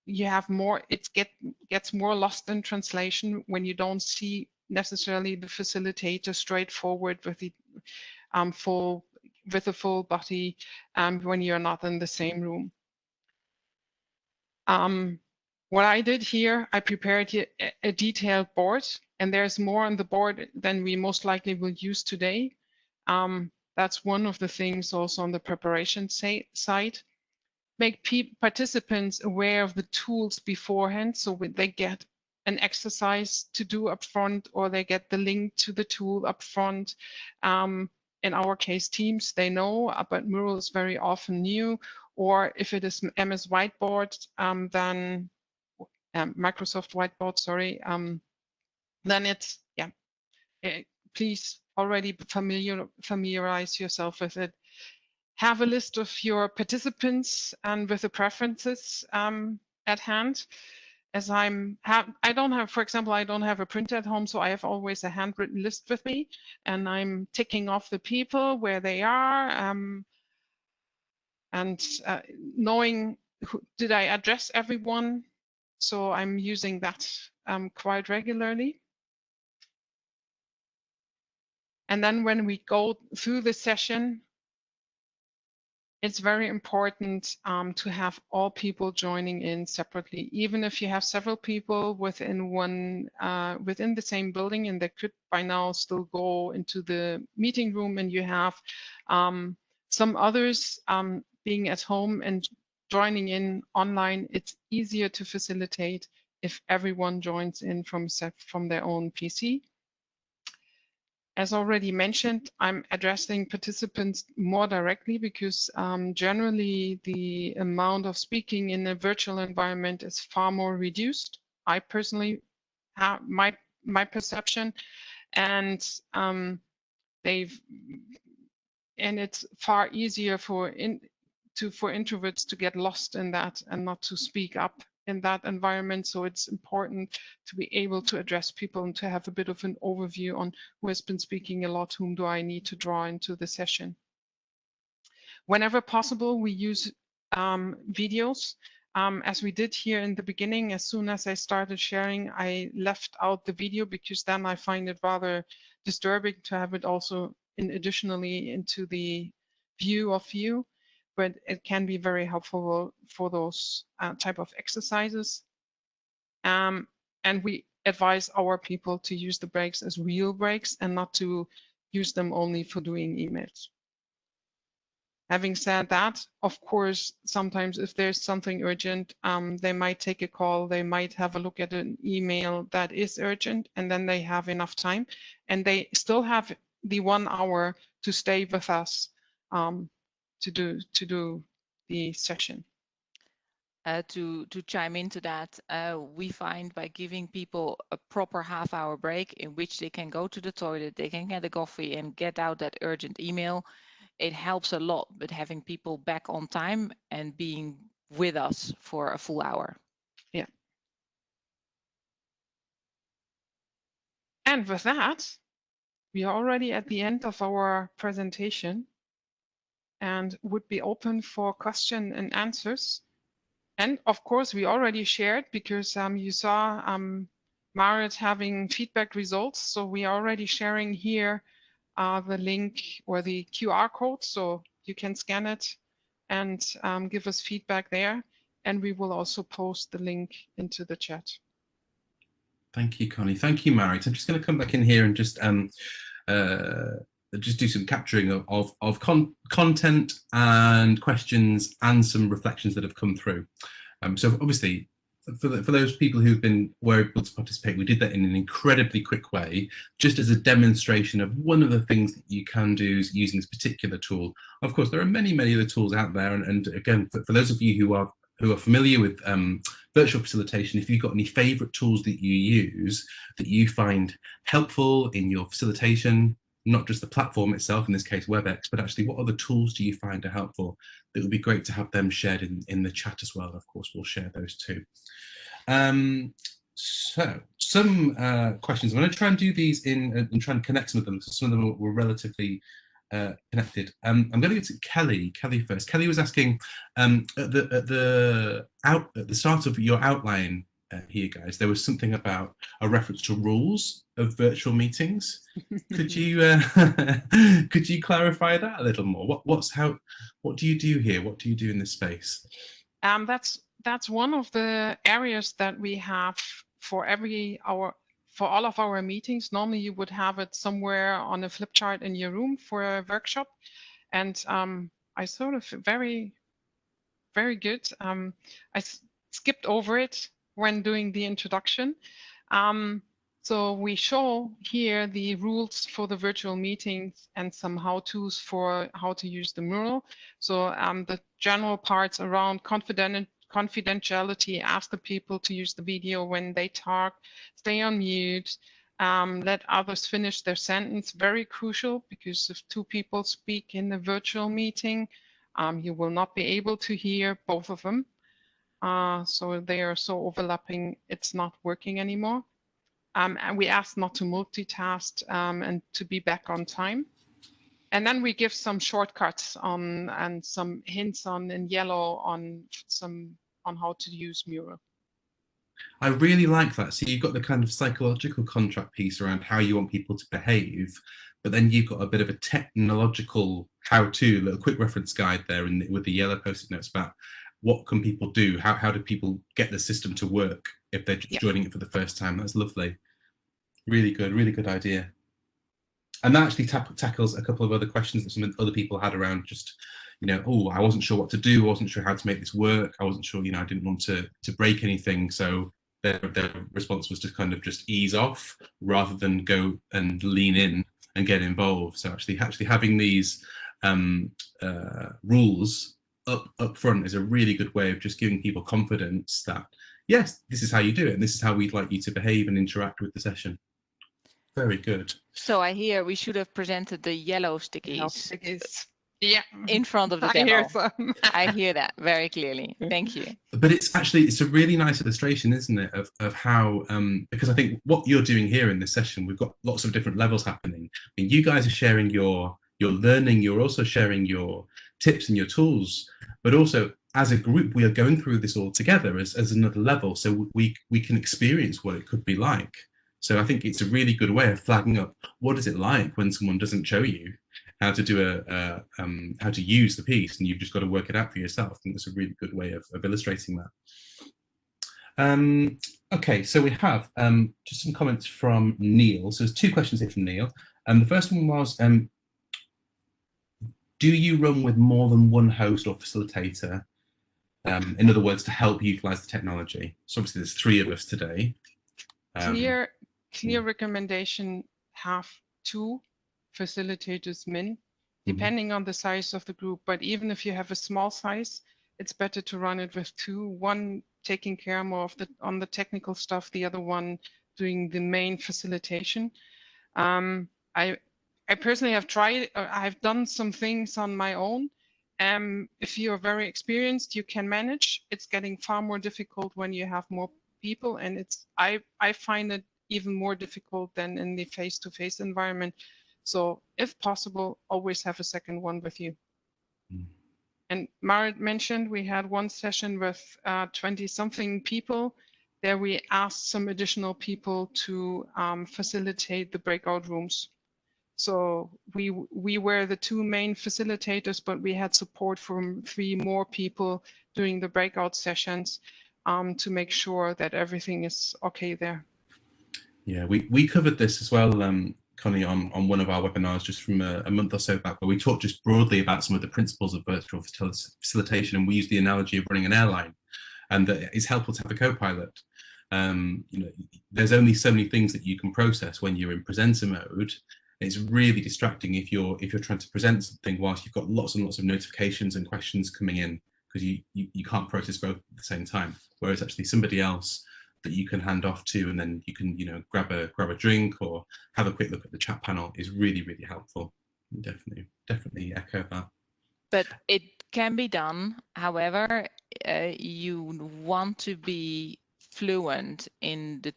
you have more, it gets more lost in translation when you don't see necessarily the facilitator straightforward with the full body when you're not in the same room. What I did here, I prepared a detailed board, and there's more on the board than we most likely will use today. That's one of the things also on the preparation side. Make participants aware of the tools beforehand, so they get an exercise to do up front, or they get the link to the tool up front. In our case, Teams, they know, but Mural is very often new. Or if it is MS Whiteboard, then Microsoft Whiteboard, sorry, then it's, yeah, please already familiarize yourself with it. Have a list of your participants and with the preferences at hand. As I don't have, for example, I don't have a printer at home, so I have always a handwritten list with me, and I'm ticking off the people where they are, and knowing did I address everyone. So I'm using that quite regularly. And then when we go through the session, it's very important to have all people joining in separately. Even if you have several people within the same building, and they could by now still go into the meeting room, and you have some others being at home and joining in online, it's easier to facilitate if everyone joins in from their own PC. As already mentioned, I'm addressing participants more directly, because generally the amount of speaking in a virtual environment is far more reduced. I personally have my perception, and it's far easier for introverts to get lost in that and not to speak up in that environment. So it's important to be able to address people and to have a bit of an overview on who has been speaking a lot, whom do I need to draw into the session. Whenever possible, we use videos. As we did here in the beginning, as soon as I started sharing, I left out the video because then I find it rather disturbing to have it also additionally into the view of you, but it can be very helpful for those type of exercises. And we advise our people to use the breaks as real breaks and not to use them only for doing emails. Having said that, of course, sometimes if there's something urgent, they might take a call, they might have a look at an email that is urgent, and then they have enough time, and they still have the 1 hour to stay with us to do the session. To chime into that, we find by giving people a proper half-hour break in which they can go to the toilet, they can get a coffee and get out that urgent email, it helps a lot with having people back on time and being with us for a full hour. Yeah. And with that, we are already at the end of our presentation and would be open for question and answers. And of course, we already shared because you saw Marit having feedback results. So we are already sharing here the link or the QR code, so you can scan it and give us feedback there. And we will also post the link into the chat. Thank you, Connie. Thank you, Marit. I'm just going to come back in here and just do some capturing of content and questions and some reflections that have come through. So obviously, for those people who were able to participate, we did that in an incredibly quick way, just as a demonstration of one of the things that you can do is using this particular tool. Of course, there are many other tools out there, and again, for those of you who are familiar with virtual facilitation, if you've got any favorite tools that you use that you find helpful in your facilitation, not just the platform itself, in this case WebEx, but actually what other tools do you find are helpful? It would be great to have them shared in the chat as well. Of course, we'll share those too. So some questions. I'm going to try and do these and try and connect some of them, because some of them were relatively connected. I'm going to go to Kelly first. Kelly was asking at the start of your outline here, guys, there was something about a reference to rules of virtual meetings. Could you clarify that a little more? What do you do here? What do you do in this space? That's one of the areas that we have for all of our meetings. Normally you would have it somewhere on a flip chart in your room for a workshop, and I sort of very good. I skipped over it when doing the introduction. So we show here the rules for the virtual meetings and some how-tos for how to use the mural. So the general parts around confidentiality, ask the people to use the video when they talk, stay on mute, let others finish their sentence. Very crucial, because if 2 people speak in a virtual meeting, you will not be able to hear both of them. So they are so overlapping, it's not working anymore. And we ask not to multitask and to be back on time. And then we give some shortcuts and some hints in yellow on how to use Mural. I really like that. So you've got the kind of psychological contract piece around how you want people to behave, but then you've got a bit of a technological how-to, little quick reference guide there with the yellow post-it notes about what can people do, how do people get the system to work if they're just joining it for the first time. That's lovely. Really good idea. And that actually tackles a couple of other questions that some other people had around just, oh, I wasn't sure what to do, I wasn't sure how to make this work, I wasn't sure, I didn't want to break anything. So their response was to kind of just ease off rather than go and lean in and get involved. So actually having these rules up front is a really good way of just giving people confidence that, yes, this is how you do it, and this is how we'd like you to behave and interact with the session. Very good. So I hear we should have presented the yellow stickies. In front of the demo. I hear some. I hear that very clearly. Thank you. But it's a really nice illustration, isn't it, of how, because I think what you're doing here in this session, we've got lots of different levels happening. I mean, you guys are sharing your learning, you're also sharing your tips and your tools, but also as a group, we are going through this all together as another level, so we can experience what it could be like. So I think it's a really good way of flagging up what is it like when someone doesn't show you how to do how to use the piece, and you've just got to work it out for yourself. I think that's a really good way of illustrating that. Okay, so we have just some comments from Neil. So there's 2 questions here from Neil. The first one was, do you run with more than one host or facilitator? In other words, to help utilize the technology. So obviously there's 3 of us today. Clear recommendation, have 2 facilitators min, depending on the size of the group. But even if you have a small size, it's better to run it with 2, one taking care more of on the technical stuff, the other one doing the main facilitation. I personally have tried, I've done some things on my own. If you're very experienced, you can manage. It's getting far more difficult when you have more people, and I find it even more difficult than in the face-to-face environment. So if possible, always have a second one with you. And Marit mentioned we had one session with 20-something people. There we asked some additional people to facilitate the breakout rooms. So we were the 2 main facilitators, but we had support from 3 more people during the breakout sessions to make sure that everything is okay there. Yeah, we covered this as well, Connie, on one of our webinars just from a month or so back, where we talked just broadly about some of the principles of virtual facilitation, and we used the analogy of running an airline, and that it's helpful to have a co-pilot. You know, there's only so many things that you can process when you're in presenter mode. It's really distracting if you're trying to present something whilst you've got lots and lots of notifications and questions coming in, because you can't process both at the same time. Whereas actually somebody else that you can hand off to, and then you can, you know, grab a drink or have a quick look at the chat panel, is really, really helpful. Definitely echo that. But it can be done. However, you want to be fluent in the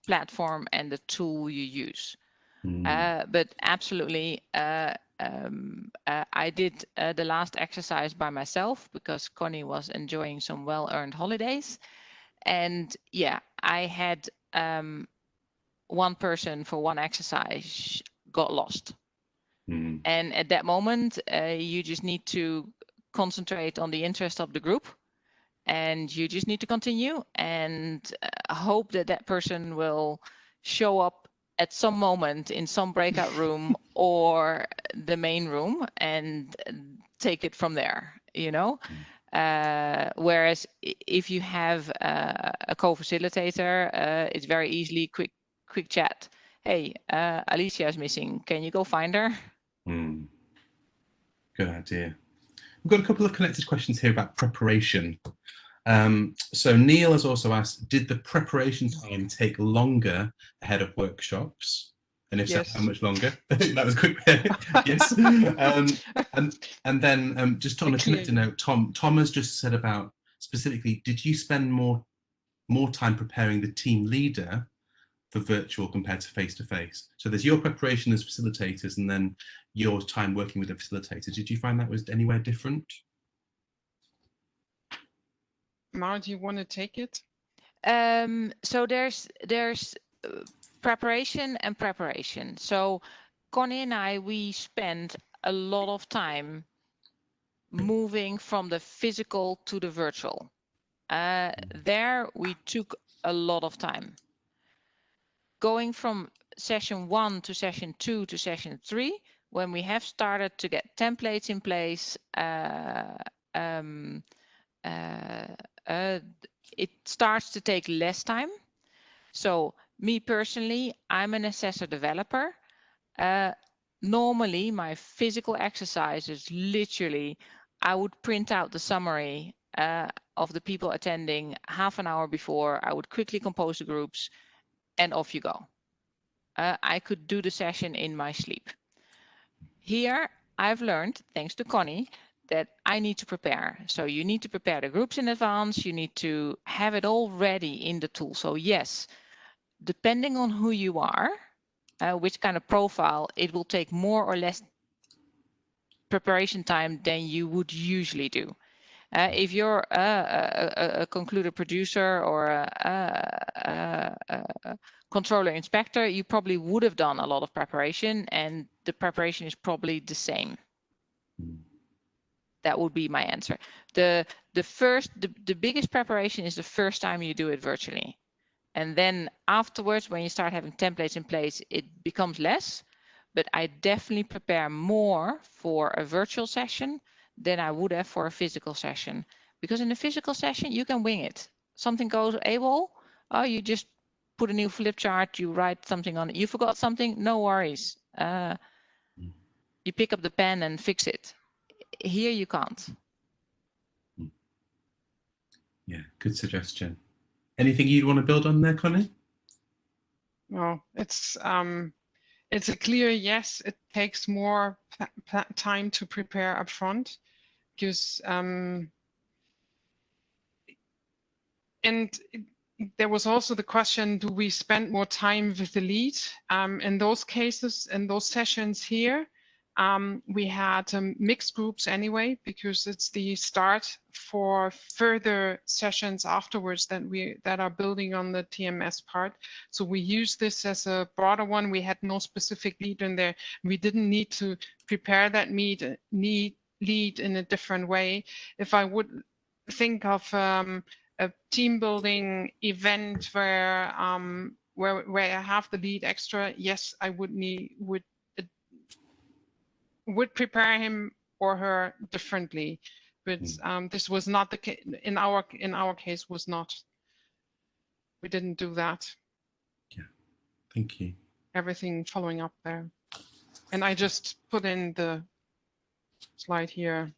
platform and the tool you use. But absolutely, I did the last exercise by myself because Connie was enjoying some well-earned holidays. And yeah, I had one person for one exercise got lost. And at that moment, you just need to concentrate on the interest of the group, and you just need to continue and hope that that person will show up at some moment in some breakout room or the main room and take it from there, you know. Whereas if you have a co-facilitator, it's very easily quick chat. Hey, Alicia is missing. Can you go find her? Good idea. We've got a couple of connected questions here about preparation. So Neil has also asked, did the preparation time take longer ahead of workshops? And if yes. So, how much longer? That was quick. Yes. And then just on a connected note, Tom has just said about specifically, did you spend more time preparing the team leader for virtual compared to face-to-face? So there's your preparation as facilitators and then your time working with the facilitators. Did you find that was anywhere different? Marit, do you want to take it? So there's preparation and preparation. So Connie and I, we spend a lot of time moving from the physical to the virtual. There we took a lot of time. Going from session 1 to session 2 to session 3, when we have started to get templates in place, it starts to take less time. So me personally, I'm an assessor developer. Normally my physical exercises, literally, I would print out the summary of the people attending half an hour before. I would quickly compose the groups and off you go. I could do the session in my sleep. Here, I've learned, thanks to Connie, that I need to prepare. So you need to prepare the groups in advance. You need to have it all ready in the tool. So yes, depending on who you are, which kind of profile, it will take more or less preparation time than you would usually do. If you're a concluded producer or a controller inspector, you probably would have done a lot of preparation, and the preparation is probably the same. That would be my answer. The biggest preparation is the first time you do it virtually. And then afterwards, when you start having templates in place, it becomes less. But I definitely prepare more for a virtual session than I would have for a physical session. Because in a physical session, you can wing it. Something goes AWOL, oh, you just put a new flip chart, you write something on it. You forgot something, no worries. You pick up the pen and fix it. Here you can't. Yeah, good suggestion. Anything you'd want to build on there, Connie? No, it's a clear yes. It takes more time to prepare upfront, because there was also the question: do we spend more time with the lead? In those cases, in those sessions here, we had mixed groups anyway, because it's the start for further sessions afterwards that are building on the TMS part. So we use this as a broader one. We had no specific lead in there. We didn't need to prepare that lead in a different way. If I would think of a team building event where I have the lead extra, yes, I would prepare him or her differently, but this was not the case in our case. Was not. We didn't do that. Yeah, thank you. Everything following up there, and I just put in the slide here,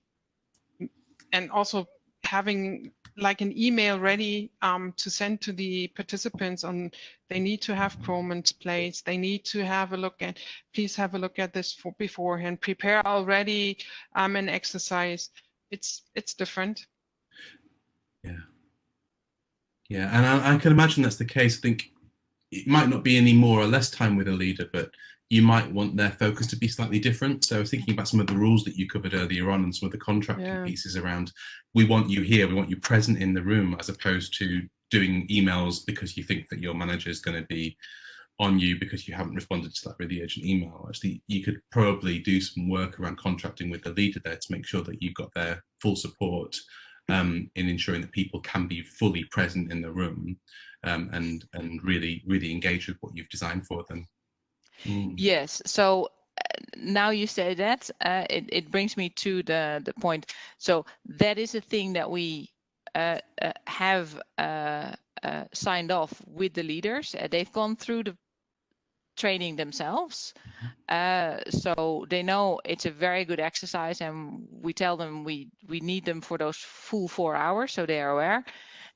and also having like an email ready to send to the participants on. They need to have Chrome in place. They need to have a look at. Please have a look at this beforehand. Prepare already an exercise. It's different. Yeah, yeah, and I can imagine that's the case. I think it might not be any more or less time with a leader, but you might want their focus to be slightly different. So thinking about some of the rules that you covered earlier on and some of the contracting pieces around, we want you here, we want you present in the room, as opposed to doing emails because you think that your manager is going to be on you because you haven't responded to that really urgent email. Actually, you could probably do some work around contracting with the leader there to make sure that you've got their full support in ensuring that people can be fully present in the room and really engage with what you've designed for them. Yes, so now you say that, it brings me to the point. So that is a thing that we have signed off with the leaders. They've gone through the training themselves, so they know it's a very good exercise, and we tell them we need them for those full 4 hours, so they are aware.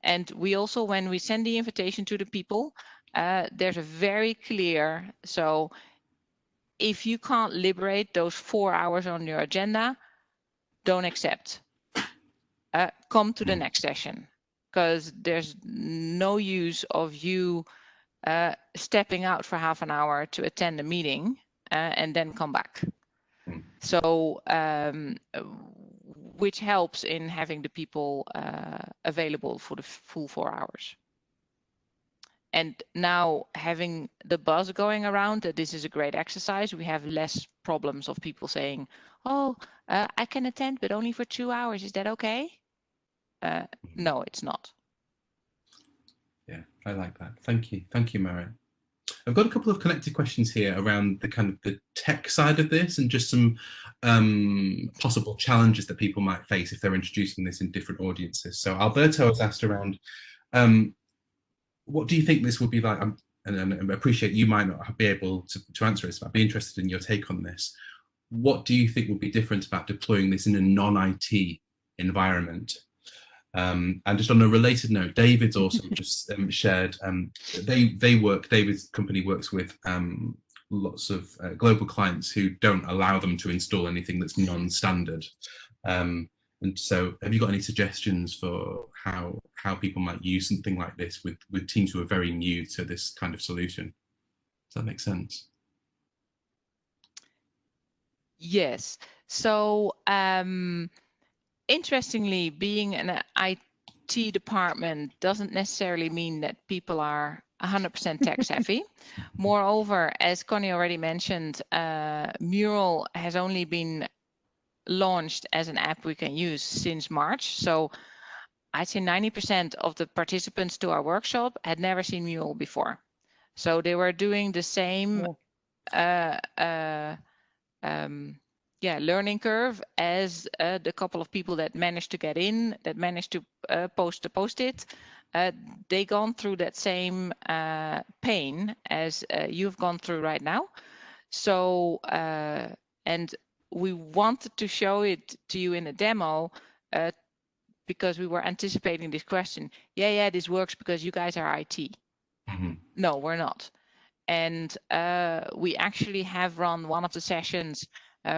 And we also, when we send the invitation to the people, there's a very clear, so if you can't liberate those 4 hours on your agenda, don't accept. Come to the next session, because there's no use of you stepping out for half an hour to attend a meeting and then come back. So, which helps in having the people available for the full 4 hours. And now having the buzz going around that this is a great exercise, we have less problems of people saying, oh, I can attend, but only for 2 hours. Is that okay? No, it's not. Yeah, I like that. Thank you. Thank you, Marit. I've got a couple of connected questions here around the kind of the tech side of this and just some possible challenges that people might face if they're introducing this in different audiences. So Alberto has asked around, what do you think this would be like? And I appreciate you might not be able to answer this, but I'd be interested in your take on this. What do you think would be different about deploying this in a non-IT environment? And just on a related note, David's also just shared, David's company works with lots of global clients who don't allow them to install anything that's non-standard. And so have you got any suggestions for how people might use something like this with teams who are very new to this kind of solution? Does that make sense? Yes. So interestingly, being an IT department doesn't necessarily mean that people are 100% tech savvy. Moreover, as Connie already mentioned, Mural has only been launched as an app we can use since March. So I'd say 90% of the participants to our workshop had never seen Mural before. So they were doing the same learning curve as the couple of people that managed to get in, that managed to post the post-it. They gone through that same pain as you've gone through right now. So, and we wanted to show it to you in a demo because we were anticipating this question. Yeah, this works because you guys are IT. Mm-hmm. No, we're not. And we actually have run one of the sessions.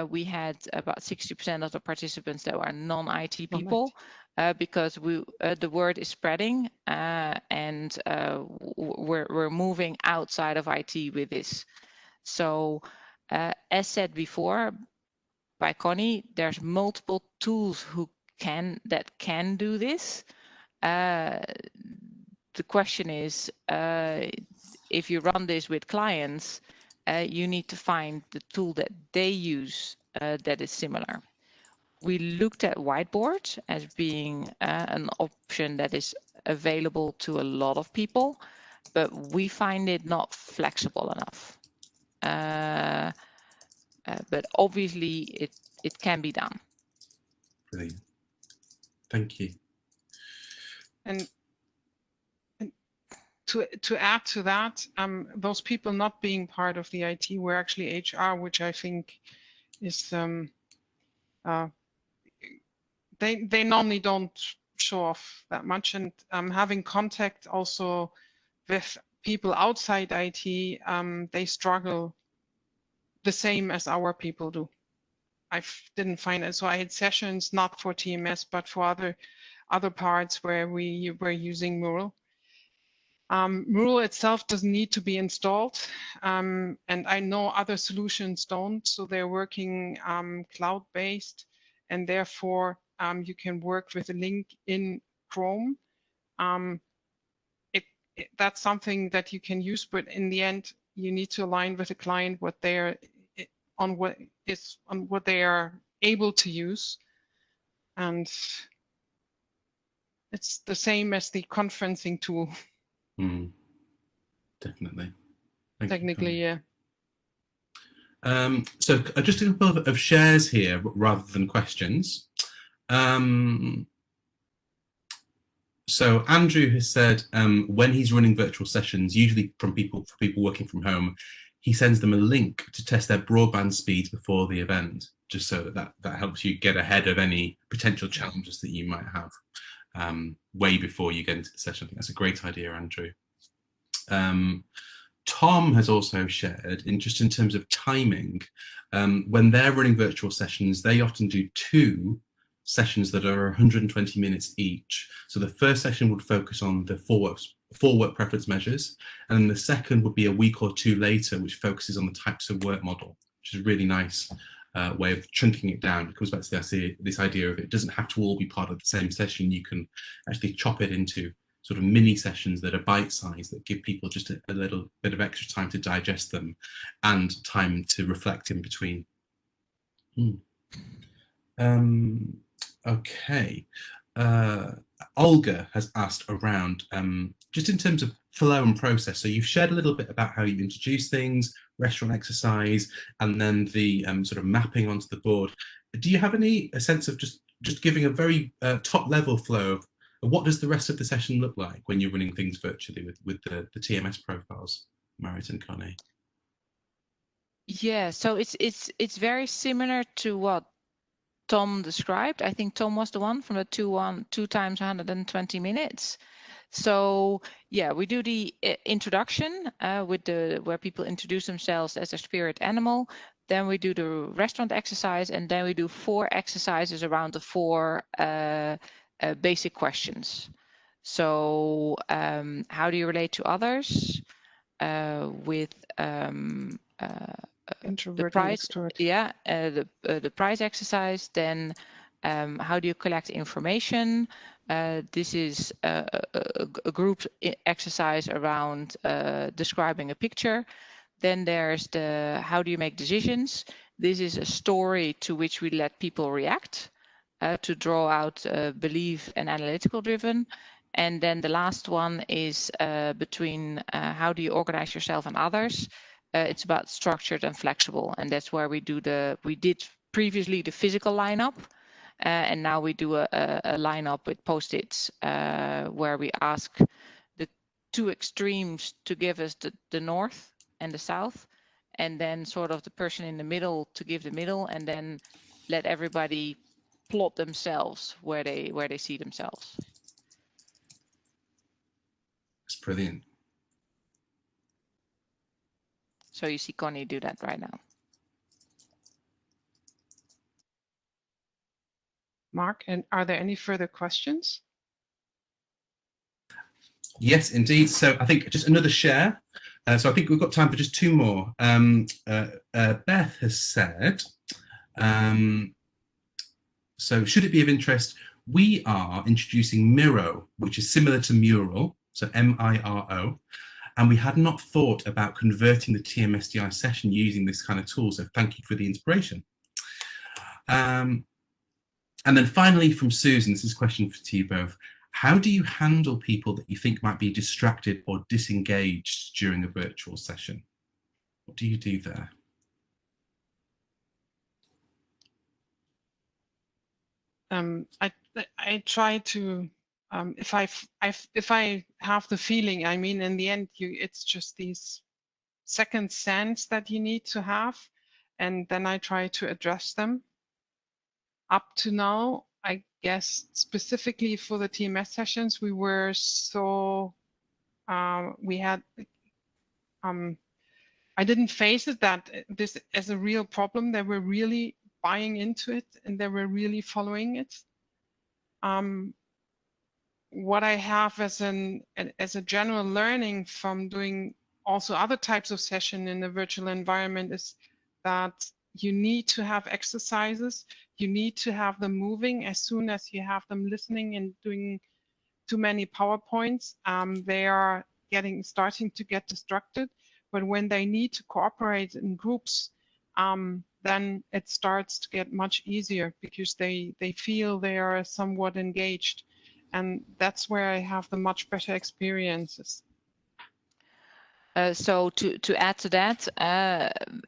We had about 60% of the participants that were non-IT people because the word is spreading and we're moving outside of IT with this. So as said before by Connie, there's multiple tools that can do this. The question is, if you run this with clients, you need to find the tool that they use that is similar. We looked at Whiteboard as being an option that is available to a lot of people, but we find it not flexible enough. But obviously it can be done. Brilliant. Thank you. And to add to that, those people not being part of the IT were actually HR, which I think is they normally don't show off that much, and having contact also with people outside IT, they struggle the same as our people do. I didn't find it, so I had sessions not for TMS but for other parts where we were using Mural. Mural itself doesn't need to be installed, and I know other solutions don't, so they're working cloud-based, and therefore you can work with a link in Chrome. That's something that you can use, but in the end, you need to align with the client what they are able to use, and it's the same as the conferencing tool. Definitely. Technically, yeah. So just a couple of shares here rather than questions. So Andrew has said when he's running virtual sessions, usually for people working from home, he sends them a link to test their broadband speeds before the event, just so that helps you get ahead of any potential challenges that you might have way before you get into the session. I think that's a great idea, Andrew. Tom has also shared, in terms of timing, when they're running virtual sessions, they often do 2 sessions that are 120 minutes each. So the first session would focus on the 4 work preference measures, and then the second would be a week or 2 later, which focuses on the types of work model, which is a really nice way of chunking it down. It comes back to this idea of it doesn't have to all be part of the same session. You can actually chop it into sort of mini sessions that are bite-sized, that give people just a little bit of extra time to digest them and time to reflect in between. Okay. Olga has asked around, just in terms of flow and process. So you've shared a little bit about how you introduce things, restaurant exercise, and then the sort of mapping onto the board. Do you have a sense of just giving a very top-level flow of what does the rest of the session look like when you're running things virtually with the TMS profiles, Marit and Connie? Yeah, so it's very similar to what Tom described. I think Tom was the one from the 2 times 120 minutes. So yeah, we do the introduction where people introduce themselves as a spirit animal. Then we do the restaurant exercise, and then we do 4 exercises around the 4 basic questions. So how do you relate to others? With introvert the prize, and extrovert. the prize exercise, then How do you collect information? This is a group exercise around describing a picture. Then there's the how do you make decisions? This is a story to which we let people react to draw out belief and analytical driven. And then the last one is between how do you organize yourself and others? It's about structured and flexible, and that's where we did previously the physical lineup, and now we do a lineup with post-its where we ask the two extremes to give us the north and the south, and then sort of the person in the middle to give the middle, and then let everybody plot themselves where they see themselves. It's brilliant. So you see Connie do that right now. Mark, and are there any further questions? Yes, indeed. So I think just another share. So I think we've got time for just two more. Beth has said, so should it be of interest, we are introducing Miro, which is similar to mural, so M-I-R-O, and we had not thought about converting the TMSDI session using this kind of tool, so thank you for the inspiration. And then finally from Susan, this is a question to you both. How do you handle people that you think might be distracted or disengaged during a virtual session? What do you do there? I try to, if I have the feeling, I mean, in the end, it's just these second sense that you need to have, and then I try to address them. Up to now, I guess specifically for the TMS sessions, we were so we had I didn't face it that this as a real problem. They were really buying into it and they were really following it. What I have as a general learning from doing also other types of session in the virtual environment is that you need to have exercises. You need to have them moving. As soon as you have them listening and doing too many PowerPoints, they are starting to get distracted. But when they need to cooperate in groups, then it starts to get much easier because they feel they are somewhat engaged. And that's where I have the much better experiences. So to add to that,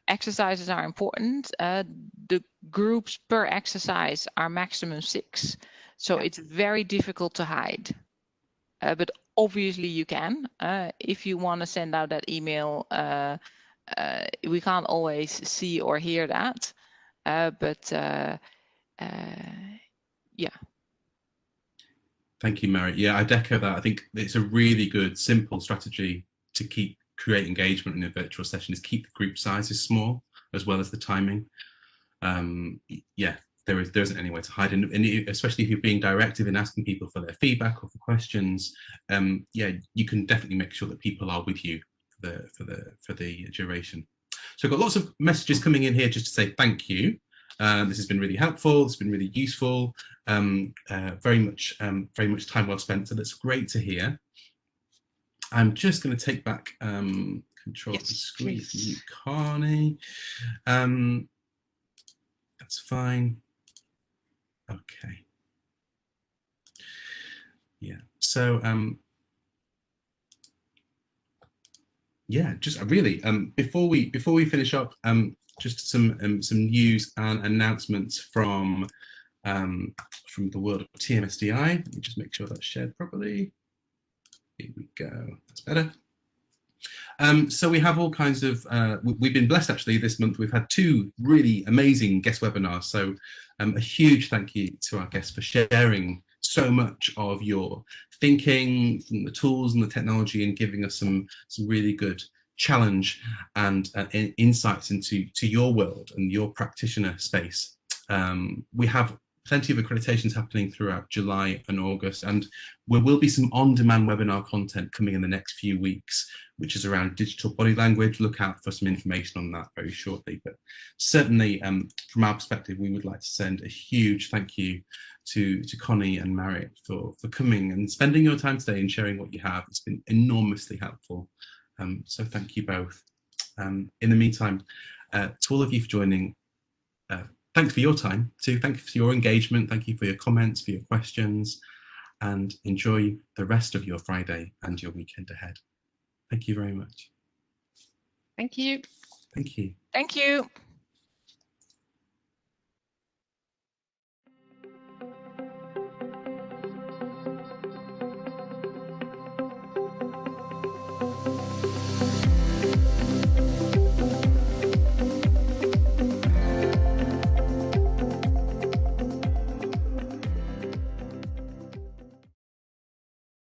exercises are important. The groups per exercise are maximum 6. So it's very difficult to hide. But obviously you can. If you want to send out that email, we can't always see or hear that. Yeah. Thank you, Marit. Yeah, I'd echo that. I think it's a really good, simple strategy to create engagement in a virtual session is keep the group sizes small as well as the timing. Yeah, there isn't any way to hide, and especially if you're being directive in asking people for their feedback or for questions. Yeah, you can definitely make sure that people are with you for the duration. So I've got lots of messages coming in here just to say thank you. This has been really helpful. It's been really useful. Very much time well spent. So that's great to hear. I'm just going to take back control of the screen for you, Connie. That's fine. Okay. Yeah. So yeah, just really before we finish up, just some news and announcements from the world of TMSDI. Let me just make sure that's shared properly. Here we go. That's better. So we have all kinds of, we've been blessed actually this month. We've had 2 really amazing guest webinars. So a huge thank you to our guests for sharing so much of your thinking from the tools and the technology and giving us some really good challenge and insights into your world and your practitioner space. We have plenty of accreditations happening throughout July and August, and there will be some on-demand webinar content coming in the next few weeks, which is around digital body language. Look out for some information on that very shortly. But certainly, from our perspective, we would like to send a huge thank you to Connie and Marit for coming and spending your time today and sharing what you have. It's been enormously helpful. So thank you both. In the meantime, to all of you for joining, thanks for your time too. Thank you for your engagement. Thank you for your comments, for your questions, and enjoy the rest of your Friday and your weekend ahead. Thank you very much. Thank you. Thank you. Thank you.